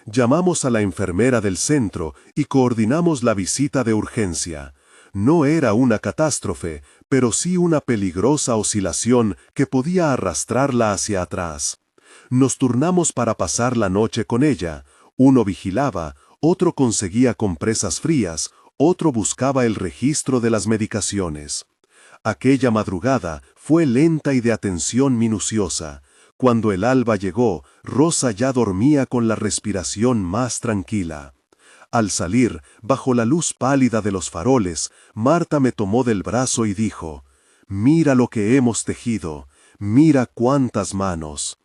Llamamos a la enfermera del centro y coordinamos la visita de urgencia. No era una catástrofe, pero sí una peligrosa oscilación que podía arrastrarla hacia atrás. Nos turnamos para pasar la noche con ella. Uno vigilaba, otro conseguía compresas frías, otro buscaba el registro de las medicaciones. Aquella madrugada fue lenta y de atención minuciosa. Cuando el alba llegó, Rosa ya dormía con la respiración más tranquila. Al salir, bajo la luz pálida de los faroles, Marta me tomó del brazo y dijo: «Mira lo que hemos tejido, mira cuántas manos».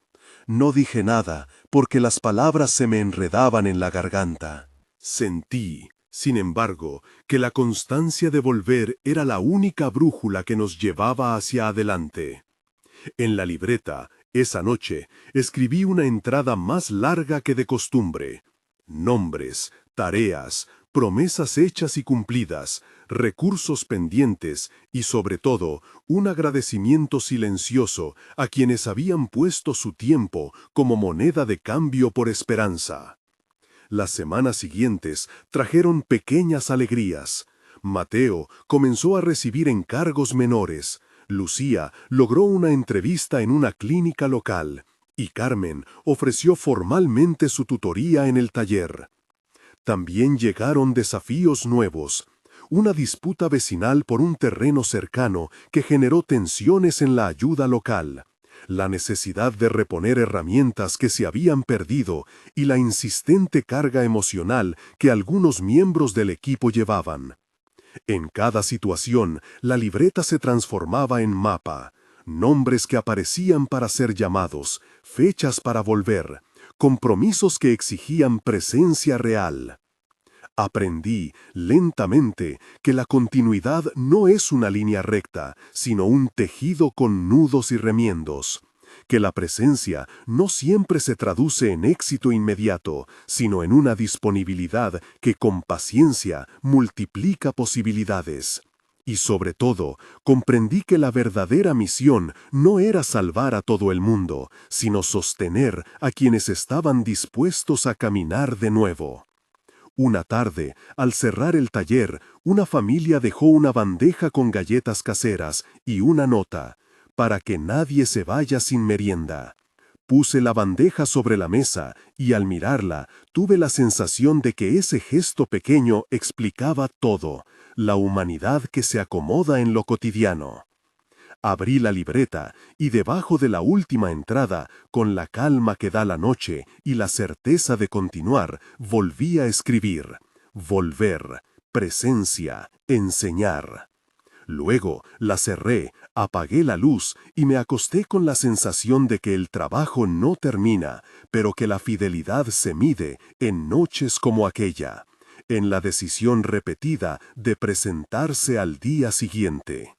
No dije nada, porque las palabras se me enredaban en la garganta. Sentí, sin embargo, que la constancia de volver era la única brújula que nos llevaba hacia adelante. En la libreta, esa noche, escribí una entrada más larga que de costumbre. Nombres, tareas, promesas hechas y cumplidas, recursos pendientes y, sobre todo, un agradecimiento silencioso a quienes habían puesto su tiempo como moneda de cambio por esperanza. Las semanas siguientes trajeron pequeñas alegrías. Mateo comenzó a recibir encargos menores. Lucía logró una entrevista en una clínica local. Y Carmen ofreció formalmente su tutoría en el taller. También llegaron desafíos nuevos. Una disputa vecinal por un terreno cercano que generó tensiones en la ayuda local. La necesidad de reponer herramientas que se habían perdido y la insistente carga emocional que algunos miembros del equipo llevaban. En cada situación, la libreta se transformaba en mapa, nombres que aparecían para ser llamados, fechas para volver, compromisos que exigían presencia real. Aprendí, lentamente, que la continuidad no es una línea recta, sino un tejido con nudos y remiendos. Que la presencia no siempre se traduce en éxito inmediato, sino en una disponibilidad que con paciencia multiplica posibilidades. Y sobre todo, comprendí que la verdadera misión no era salvar a todo el mundo, sino sostener a quienes estaban dispuestos a caminar de nuevo. Una tarde, al cerrar el taller, una familia dejó una bandeja con galletas caseras y una nota: «Para que nadie se vaya sin merienda». Puse la bandeja sobre la mesa y al mirarla tuve la sensación de que ese gesto pequeño explicaba todo, la humanidad que se acomoda en lo cotidiano. Abrí la libreta y debajo de la última entrada, con la calma que da la noche y la certeza de continuar, volví a escribir: volver, presencia, enseñar. Luego la cerré, apagué la luz y me acosté con la sensación de que el trabajo no termina, pero que la fidelidad se mide en noches como aquella, en la decisión repetida de presentarse al día siguiente.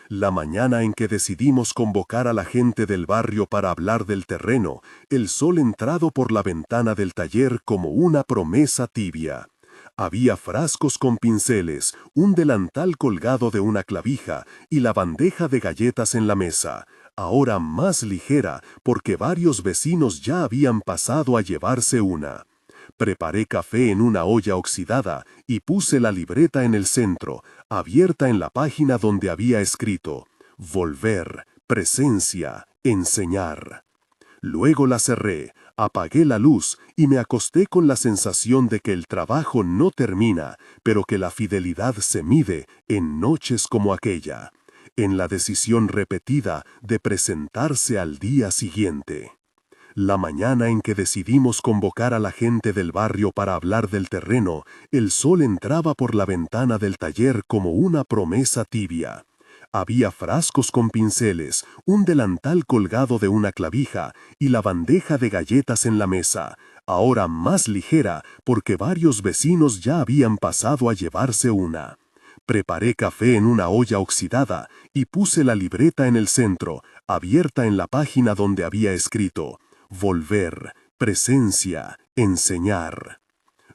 La mañana en que decidimos convocar a la gente del barrio para hablar del terreno, el sol entrado por la ventana del taller como una promesa tibia. Había frascos con pinceles, un delantal colgado de una clavija y la bandeja de galletas en la mesa, ahora más ligera porque varios vecinos ya habían pasado a llevarse una. Preparé café en una olla oxidada y puse la libreta en el centro, abierta en la página donde había escrito: volver, presencia, enseñar. Luego la cerré, apagué la luz y me acosté con la sensación de que el trabajo no termina, pero que la fidelidad se mide en noches como aquella, en la decisión repetida de presentarse al día siguiente. La mañana en que decidimos convocar a la gente del barrio para hablar del terreno, el sol entraba por la ventana del taller como una promesa tibia. Había frascos con pinceles, un delantal colgado de una clavija y la bandeja de galletas en la mesa, ahora más ligera porque varios vecinos ya habían pasado a llevarse una. Preparé café en una olla oxidada y puse la libreta en el centro, abierta en la página donde había escrito: volver, presencia, enseñar.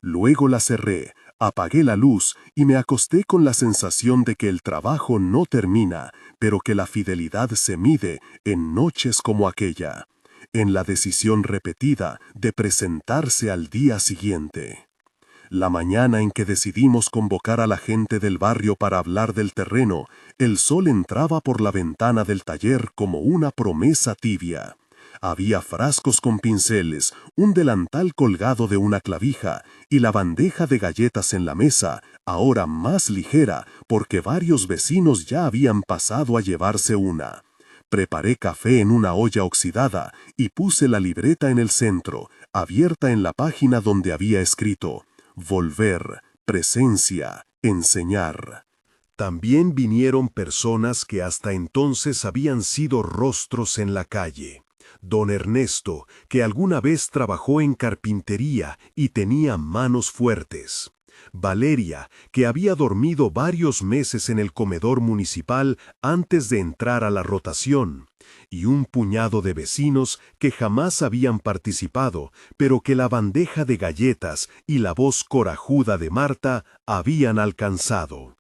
Luego la cerré, apagué la luz y me acosté con la sensación de que el trabajo no termina, pero que la fidelidad se mide en noches como aquella, en la decisión repetida de presentarse al día siguiente. La mañana en que decidimos convocar a la gente del barrio para hablar del terreno, el sol entraba por la ventana del taller como una promesa tibia. Había frascos con pinceles, un delantal colgado de una clavija y la bandeja de galletas en la mesa, ahora más ligera porque varios vecinos ya habían pasado a llevarse una. Preparé café en una olla oxidada y puse la libreta en el centro, abierta en la página donde había escrito: volver, presencia, enseñar. También vinieron personas que hasta entonces habían sido rostros en la calle. Don Ernesto, que alguna vez trabajó en carpintería y tenía manos fuertes. Valeria, que había dormido varios meses en el comedor municipal antes de entrar a la rotación, y un puñado de vecinos que jamás habían participado, pero que la bandeja de galletas y la voz corajuda de Marta habían alcanzado.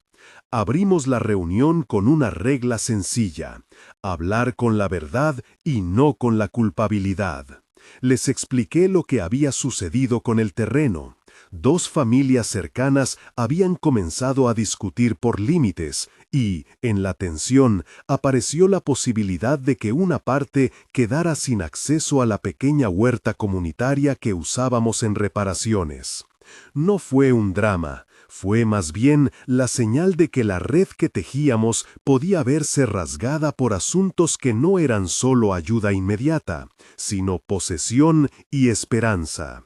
Abrimos la reunión con una regla sencilla: hablar con la verdad y no con la culpabilidad. Les expliqué lo que había sucedido con el terreno. Dos familias cercanas habían comenzado a discutir por límites y, en la tensión, apareció la posibilidad de que una parte quedara sin acceso a la pequeña huerta comunitaria que usábamos en reparaciones. No fue un drama, fue más bien la señal de que la red que tejíamos podía verse rasgada por asuntos que no eran solo ayuda inmediata, sino posesión y esperanza.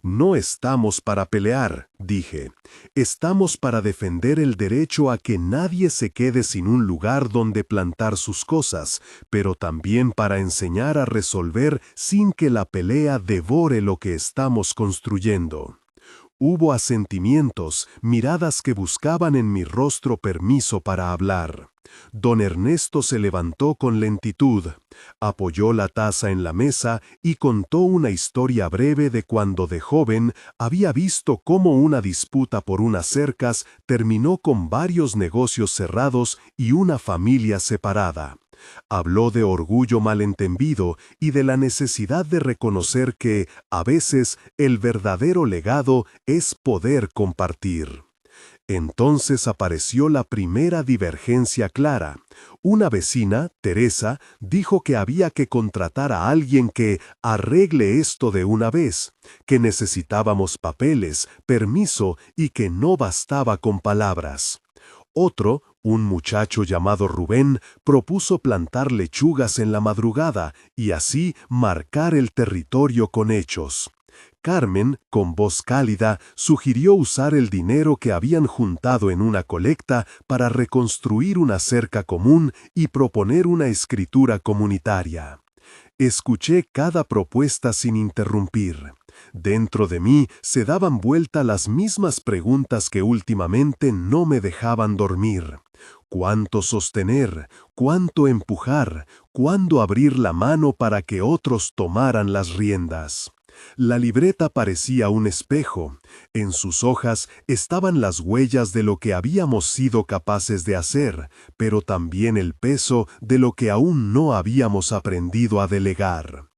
No estamos para pelear, dije. Estamos para defender el derecho a que nadie se quede sin un lugar donde plantar sus cosas, pero también para enseñar a resolver sin que la pelea devore lo que estamos construyendo. Hubo asentimientos, miradas que buscaban en mi rostro permiso para hablar. Don Ernesto se levantó con lentitud, apoyó la taza en la mesa y contó una historia breve de cuando de joven había visto cómo una disputa por unas cercas terminó con varios negocios cerrados y una familia separada. Habló de orgullo malentendido y de la necesidad de reconocer que, a veces, el verdadero legado es poder compartir. Entonces apareció la primera divergencia clara. Una vecina, Teresa, dijo que había que contratar a alguien que arregle esto de una vez, que necesitábamos papeles, permiso y que no bastaba con palabras. Otro, un muchacho llamado Rubén, propuso plantar lechugas en la madrugada y así marcar el territorio con hechos. Carmen, con voz cálida, sugirió usar el dinero que habían juntado en una colecta para reconstruir una cerca común y proponer una escritura comunitaria. Escuché cada propuesta sin interrumpir. Dentro de mí se daban vuelta las mismas preguntas que últimamente no me dejaban dormir. ¿Cuánto sostener? ¿Cuánto empujar? ¿Cuándo abrir la mano para que otros tomaran las riendas? La libreta parecía un espejo. En sus hojas estaban las huellas de lo que habíamos sido capaces de hacer, pero también el peso de lo que aún no habíamos aprendido a delegar.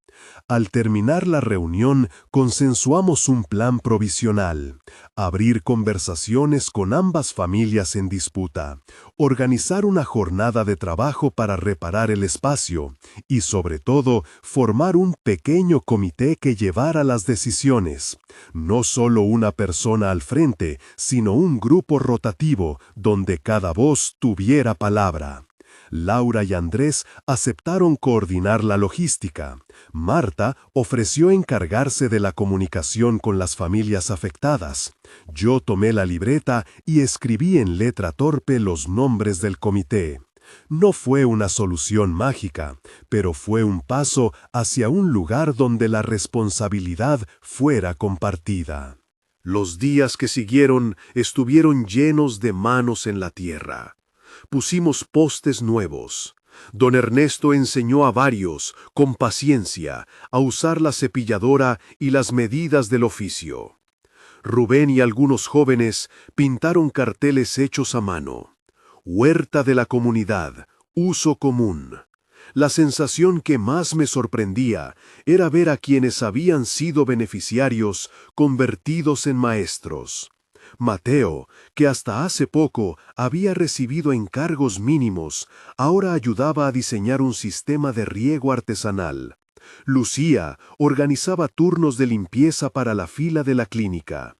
Al terminar la reunión, consensuamos un plan provisional: abrir conversaciones con ambas familias en disputa, organizar una jornada de trabajo para reparar el espacio y, sobre todo, formar un pequeño comité que llevara las decisiones. No solo una persona al frente, sino un grupo rotativo donde cada voz tuviera palabra. Laura y Andrés aceptaron coordinar la logística. Marta ofreció encargarse de la comunicación con las familias afectadas. Yo tomé la libreta y escribí en letra torpe los nombres del comité. No fue una solución mágica, pero fue un paso hacia un lugar donde la responsabilidad fuera compartida. Los días que siguieron estuvieron llenos de manos en la tierra. Pusimos postes nuevos. Don Ernesto enseñó a varios, con paciencia, a usar la cepilladora y las medidas del oficio. Rubén y algunos jóvenes pintaron carteles hechos a mano. Huerta de la comunidad, uso común. La sensación que más me sorprendía era ver a quienes habían sido beneficiarios convertidos en maestros. Mateo, que hasta hace poco había recibido encargos mínimos, ahora ayudaba a diseñar un sistema de riego artesanal. Lucía organizaba turnos de limpieza para la fila de la clínica.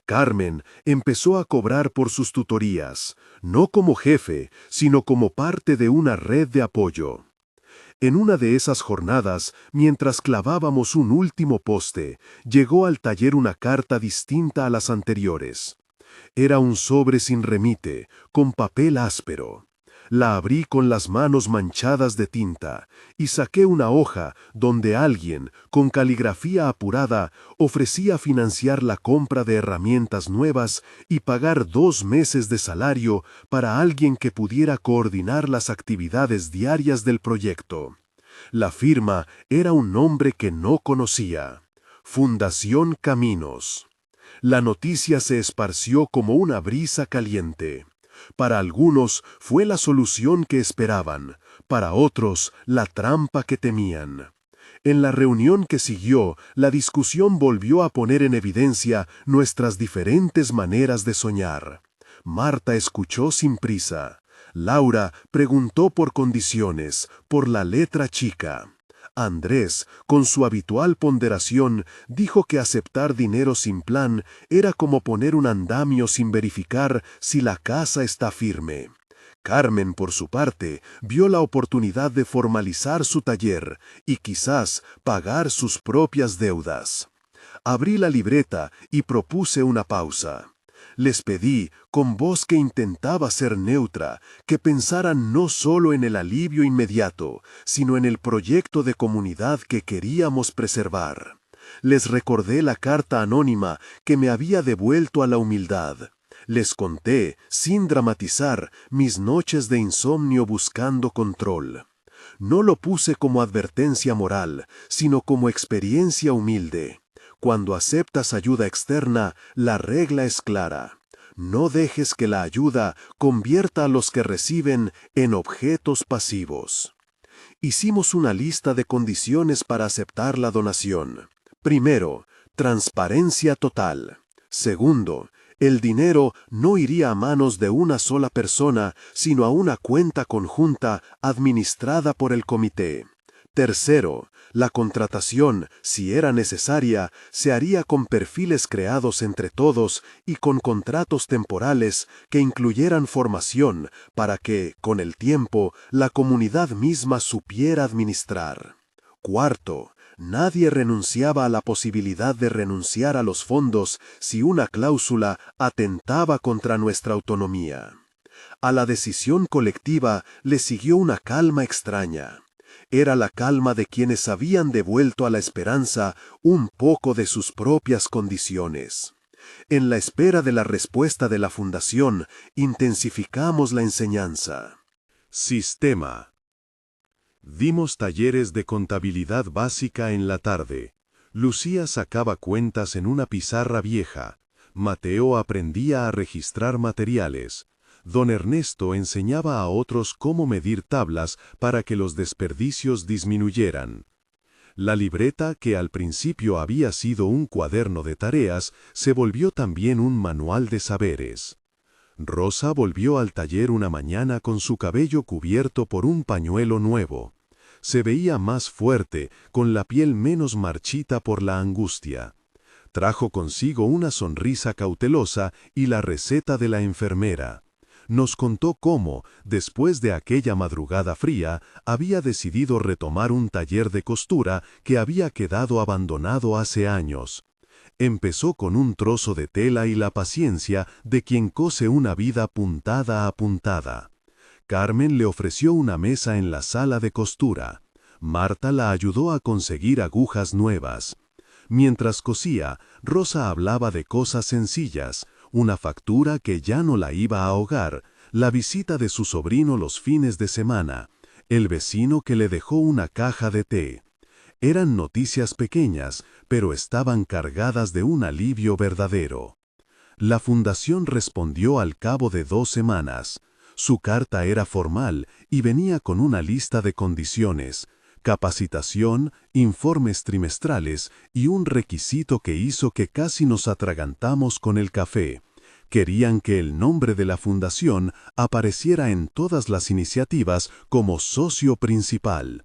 Carmen empezó a cobrar por sus tutorías, no como jefe, sino como parte de una red de apoyo. En una de esas jornadas, mientras clavábamos un último poste, llegó al taller una carta distinta a las anteriores. Era un sobre sin remite, con papel áspero. La abrí con las manos manchadas de tinta y saqué una hoja donde alguien, con caligrafía apurada, ofrecía financiar la compra de herramientas nuevas y pagar 2 meses de salario para alguien que pudiera coordinar las actividades diarias del proyecto. La firma era un nombre que no conocía: Fundación Caminos. La noticia se esparció como una brisa caliente. Para algunos fue la solución que esperaban, para otros la trampa que temían. En la reunión que siguió, la discusión volvió a poner en evidencia nuestras diferentes maneras de soñar. Marta escuchó sin prisa. Laura preguntó por condiciones, por la letra chica. Andrés, con su habitual ponderación, dijo que aceptar dinero sin plan era como poner un andamio sin verificar si la casa está firme. Carmen, por su parte, vio la oportunidad de formalizar su taller y quizás pagar sus propias deudas. Abrí la libreta y propuse una pausa. Les pedí, con voz que intentaba ser neutra, que pensaran no solo en el alivio inmediato, sino en el proyecto de comunidad que queríamos preservar. Les recordé la carta anónima que me había devuelto a la humildad. Les conté, sin dramatizar, mis noches de insomnio buscando control. No lo puse como advertencia moral, sino como experiencia humilde. Cuando aceptas ayuda externa, la regla es clara. No dejes que la ayuda convierta a los que reciben en objetos pasivos. Hicimos una lista de condiciones para aceptar la donación. Primero, transparencia total. Segundo, el dinero no iría a manos de una sola persona, sino a una cuenta conjunta administrada por el comité. Tercero, la contratación, si era necesaria, se haría con perfiles creados entre todos y con contratos temporales que incluyeran formación para que, con el tiempo, la comunidad misma supiera administrar. Cuarto, nadie renunciaba a la posibilidad de renunciar a los fondos si una cláusula atentaba contra nuestra autonomía. A la decisión colectiva le siguió una calma extraña. Era la calma de quienes habían devuelto a la esperanza un poco de sus propias condiciones. En la espera de la respuesta de la fundación, intensificamos la enseñanza. Sistema. Dimos talleres de contabilidad básica en la tarde. Lucía sacaba cuentas en una pizarra vieja. Mateo aprendía a registrar materiales. Don Ernesto enseñaba a otros cómo medir tablas para que los desperdicios disminuyeran. La libreta, que al principio había sido un cuaderno de tareas, se volvió también un manual de saberes. Rosa volvió al taller una mañana con su cabello cubierto por un pañuelo nuevo. Se veía más fuerte, con la piel menos marchita por la angustia. Trajo consigo una sonrisa cautelosa y la receta de la enfermera. Nos contó cómo, después de aquella madrugada fría, había decidido retomar un taller de costura que había quedado abandonado hace años. Empezó con un trozo de tela y la paciencia de quien cose una vida puntada a puntada. Carmen le ofreció una mesa en la sala de costura. Marta la ayudó a conseguir agujas nuevas. Mientras cosía, Rosa hablaba de cosas sencillas, una factura que ya no la iba a ahogar, la visita de su sobrino los fines de semana, el vecino que le dejó una caja de té. Eran noticias pequeñas, pero estaban cargadas de un alivio verdadero. La fundación respondió al cabo de 2 semanas. Su carta era formal y venía con una lista de condiciones: capacitación, informes trimestrales y un requisito que hizo que casi nos atragantamos con el café. Querían que el nombre de la fundación apareciera en todas las iniciativas como socio principal.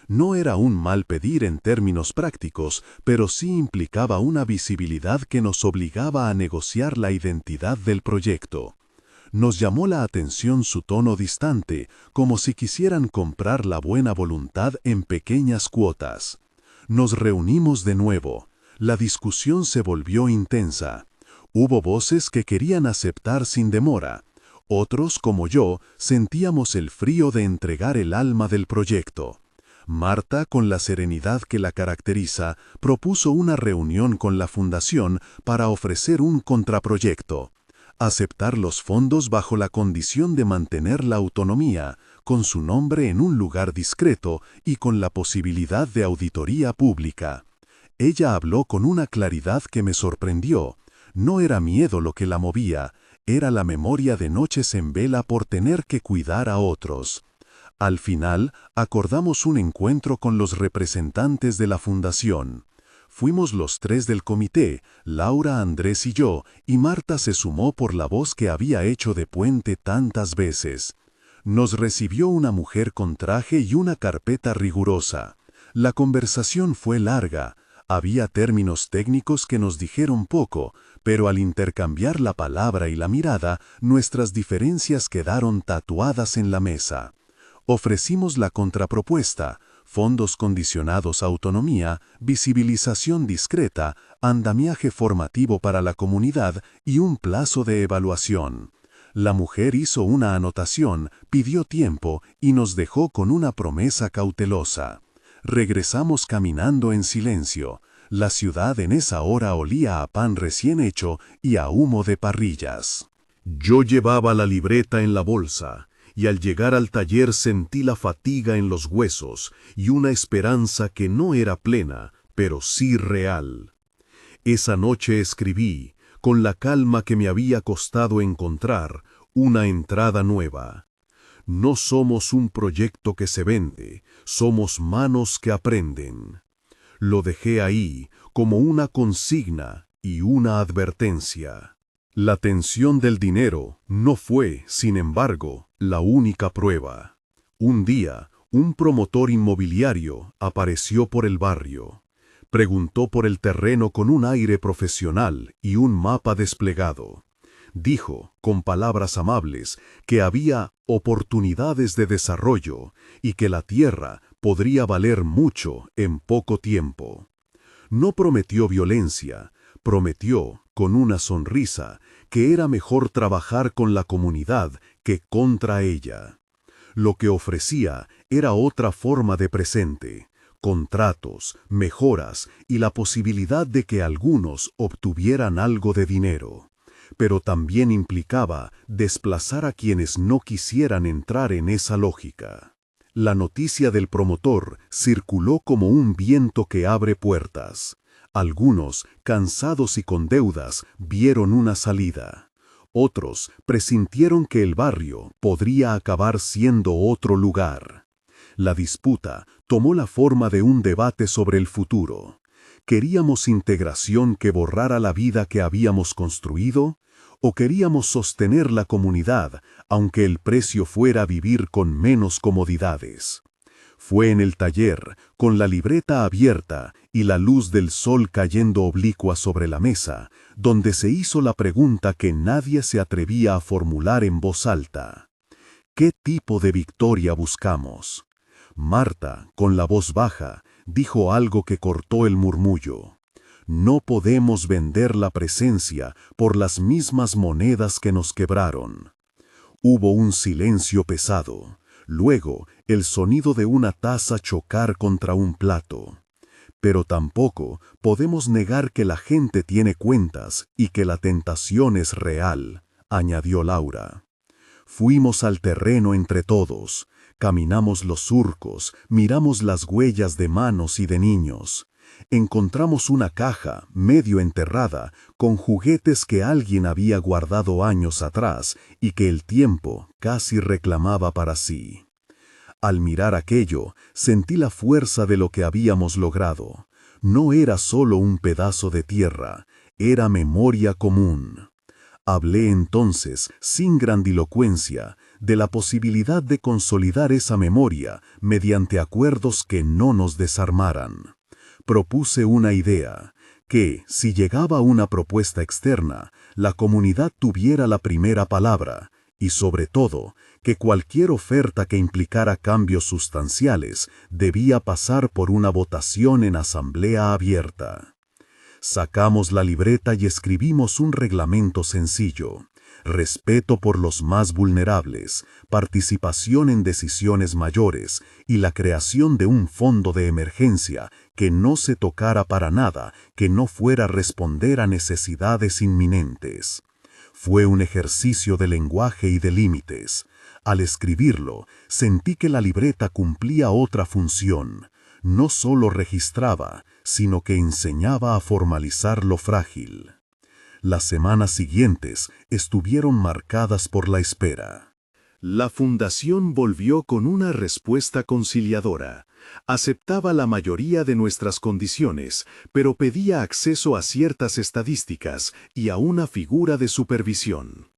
No era un mal pedir en términos prácticos, pero sí implicaba una visibilidad que nos obligaba a negociar la identidad del proyecto. Nos llamó la atención su tono distante, como si quisieran comprar la buena voluntad en pequeñas cuotas. Nos reunimos de nuevo. La discusión se volvió intensa. Hubo voces que querían aceptar sin demora. Otros, como yo, sentíamos el frío de entregar el alma del proyecto. Marta, con la serenidad que la caracteriza, propuso una reunión con la Fundación para ofrecer un contraproyecto. Aceptar los fondos bajo la condición de mantener la autonomía, con su nombre en un lugar discreto y con la posibilidad de auditoría pública. Ella habló con una claridad que me sorprendió. No era miedo lo que la movía, era la memoria de noches en vela por tener que cuidar a otros. Al final, acordamos un encuentro con los representantes de la Fundación. Fuimos los 3 del comité, Laura, Andrés y yo, y Marta se sumó por la voz que había hecho de puente tantas veces. Nos recibió una mujer con traje y una carpeta rigurosa. La conversación fue larga. Había términos técnicos que nos dijeron poco, pero al intercambiar la palabra y la mirada, nuestras diferencias quedaron tatuadas en la mesa. Ofrecimos la contrapropuesta: fondos condicionados a autonomía, visibilización discreta, andamiaje formativo para la comunidad y un plazo de evaluación. La mujer hizo una anotación, pidió tiempo y nos dejó con una promesa cautelosa. Regresamos caminando en silencio. La ciudad en esa hora olía a pan recién hecho y a humo de parrillas. Yo llevaba la libreta en la bolsa, y al llegar al taller sentí la fatiga en los huesos y una esperanza que no era plena, pero sí real. Esa noche escribí, con la calma que me había costado encontrar, una entrada nueva. No somos un proyecto que se vende, somos manos que aprenden. Lo dejé ahí como una consigna y una advertencia. La tensión del dinero no fue, sin embargo, la única prueba. Un día, un promotor inmobiliario apareció por el barrio. Preguntó por el terreno con un aire profesional y un mapa desplegado. Dijo, con palabras amables, que había oportunidades de desarrollo y que la tierra podría valer mucho en poco tiempo. No prometió violencia, prometió, con una sonrisa, que era mejor trabajar con la comunidad que contra ella. Lo que ofrecía era otra forma de presente, contratos, mejoras y la posibilidad de que algunos obtuvieran algo de dinero. Pero también implicaba desplazar a quienes no quisieran entrar en esa lógica. La noticia del promotor circuló como un viento que abre puertas. Algunos, cansados y con deudas, vieron una salida. Otros presintieron que el barrio podría acabar siendo otro lugar. La disputa tomó la forma de un debate sobre el futuro. ¿Queríamos integración que borrara la vida que habíamos construido? ¿O queríamos sostener la comunidad, aunque el precio fuera vivir con menos comodidades? Fue en el taller, con la libreta abierta y la luz del sol cayendo oblicua sobre la mesa, donde se hizo la pregunta que nadie se atrevía a formular en voz alta. ¿Qué tipo de victoria buscamos? Marta, con la voz baja, dijo algo que cortó el murmullo. No podemos vender la presencia por las mismas monedas que nos quebraron. Hubo un silencio pesado. Luego, el sonido de una taza chocar contra un plato. Pero tampoco podemos negar que la gente tiene cuentas y que la tentación es real, añadió Laura. Fuimos al terreno entre todos, caminamos los surcos, miramos las huellas de manos y de niños. Encontramos una caja, medio enterrada, con juguetes que alguien había guardado años atrás y que el tiempo casi reclamaba para sí. Al mirar aquello, sentí la fuerza de lo que habíamos logrado. No era solo un pedazo de tierra, era memoria común. Hablé entonces, sin grandilocuencia, de la posibilidad de consolidar esa memoria mediante acuerdos que no nos desarmaran. Propuse una idea, que, si llegaba una propuesta externa, la comunidad tuviera la primera palabra, y sobre todo, que cualquier oferta que implicara cambios sustanciales debía pasar por una votación en asamblea abierta. Sacamos la libreta y escribimos un reglamento sencillo: respeto por los más vulnerables, participación en decisiones mayores y la creación de un fondo de emergencia que no se tocara para nada que no fuera a responder a necesidades inminentes. Fue un ejercicio de lenguaje y de límites. Al escribirlo, sentí que la libreta cumplía otra función. No solo registraba, sino que enseñaba a formalizar lo frágil. Las semanas siguientes estuvieron marcadas por la espera. La fundación volvió con una respuesta conciliadora. Aceptaba la mayoría de nuestras condiciones, pero pedía acceso a ciertas estadísticas y a una figura de supervisión.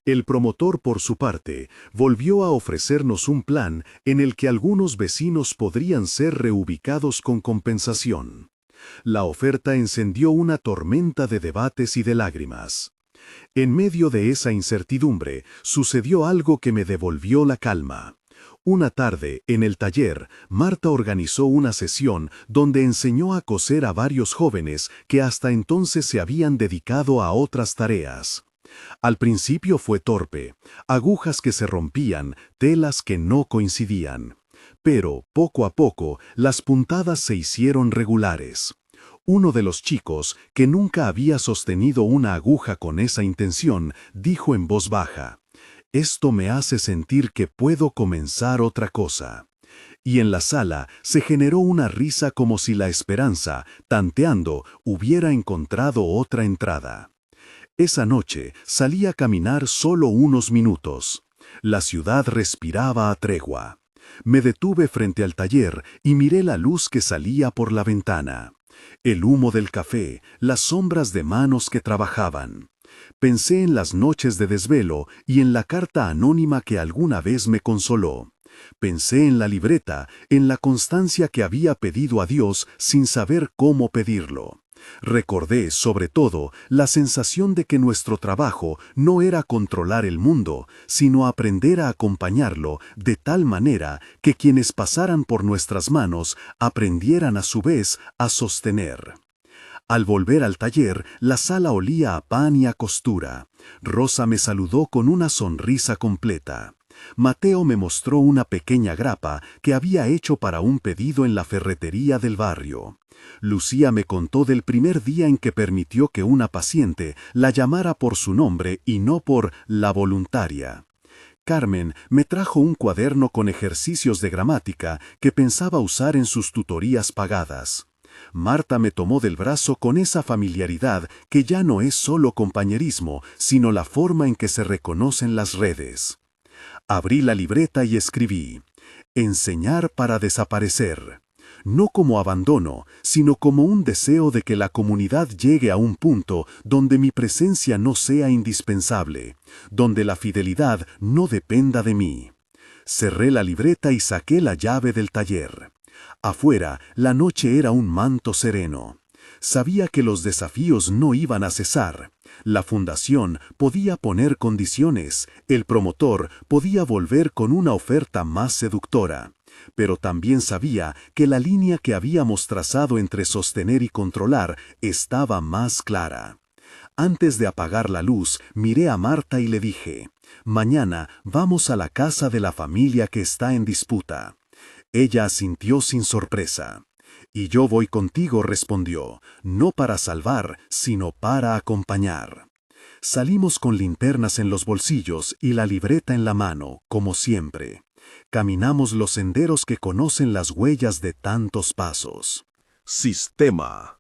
El promotor, por su parte, volvió a ofrecernos un plan en el que algunos vecinos podrían ser reubicados con compensación. La oferta encendió una tormenta de debates y de lágrimas. En medio de esa incertidumbre, sucedió algo que me devolvió la calma. Una tarde, en el taller, Marta organizó una sesión donde enseñó a coser a varios jóvenes que hasta entonces se habían dedicado a otras tareas. Al principio fue torpe, agujas que se rompían, telas que no coincidían. Pero, poco a poco, las puntadas se hicieron regulares. Uno de los chicos, que nunca había sostenido una aguja con esa intención, dijo en voz baja: «Esto me hace sentir que puedo comenzar otra cosa». Y en la sala se generó una risa como si la esperanza, tanteando, hubiera encontrado otra entrada. Esa noche salí a caminar solo unos minutos. La ciudad respiraba a tregua. Me detuve frente al taller y miré la luz que salía por la ventana. El humo del café, las sombras de manos que trabajaban. Pensé en las noches de desvelo y en la carta anónima que alguna vez me consoló. Pensé en la libreta, en la constancia que había pedido a Dios sin saber cómo pedirlo. Recordé, sobre todo, la sensación de que nuestro trabajo no era controlar el mundo, sino aprender a acompañarlo de tal manera que quienes pasaran por nuestras manos aprendieran a su vez a sostener. Al volver al taller, la sala olía a pan y a costura. Rosa me saludó con una sonrisa completa. Mateo me mostró una pequeña grapa que había hecho para un pedido en la ferretería del barrio. Lucía me contó del primer día en que permitió que una paciente la llamara por su nombre y no por la voluntaria. Carmen me trajo un cuaderno con ejercicios de gramática que pensaba usar en sus tutorías pagadas. Marta me tomó del brazo con esa familiaridad que ya no es solo compañerismo, sino la forma en que se reconocen las redes. Abrí la libreta y escribí: enseñar para desaparecer. No como abandono, sino como un deseo de que la comunidad llegue a un punto donde mi presencia no sea indispensable, donde la fidelidad no dependa de mí. Cerré la libreta y saqué la llave del taller. Afuera, la noche era un manto sereno. Sabía que los desafíos no iban a cesar. La fundación podía poner condiciones, el promotor podía volver con una oferta más seductora. Pero también sabía que la línea que habíamos trazado entre sostener y controlar estaba más clara. Antes de apagar la luz, miré a Marta y le dije: «Mañana vamos a la casa de la familia que está en disputa». Ella asintió sin sorpresa. «Y yo voy contigo», respondió, «no para salvar, sino para acompañar». Salimos con linternas en los bolsillos y la libreta en la mano, como siempre. Caminamos los senderos que conocen las huellas de tantos pasos. Sistema.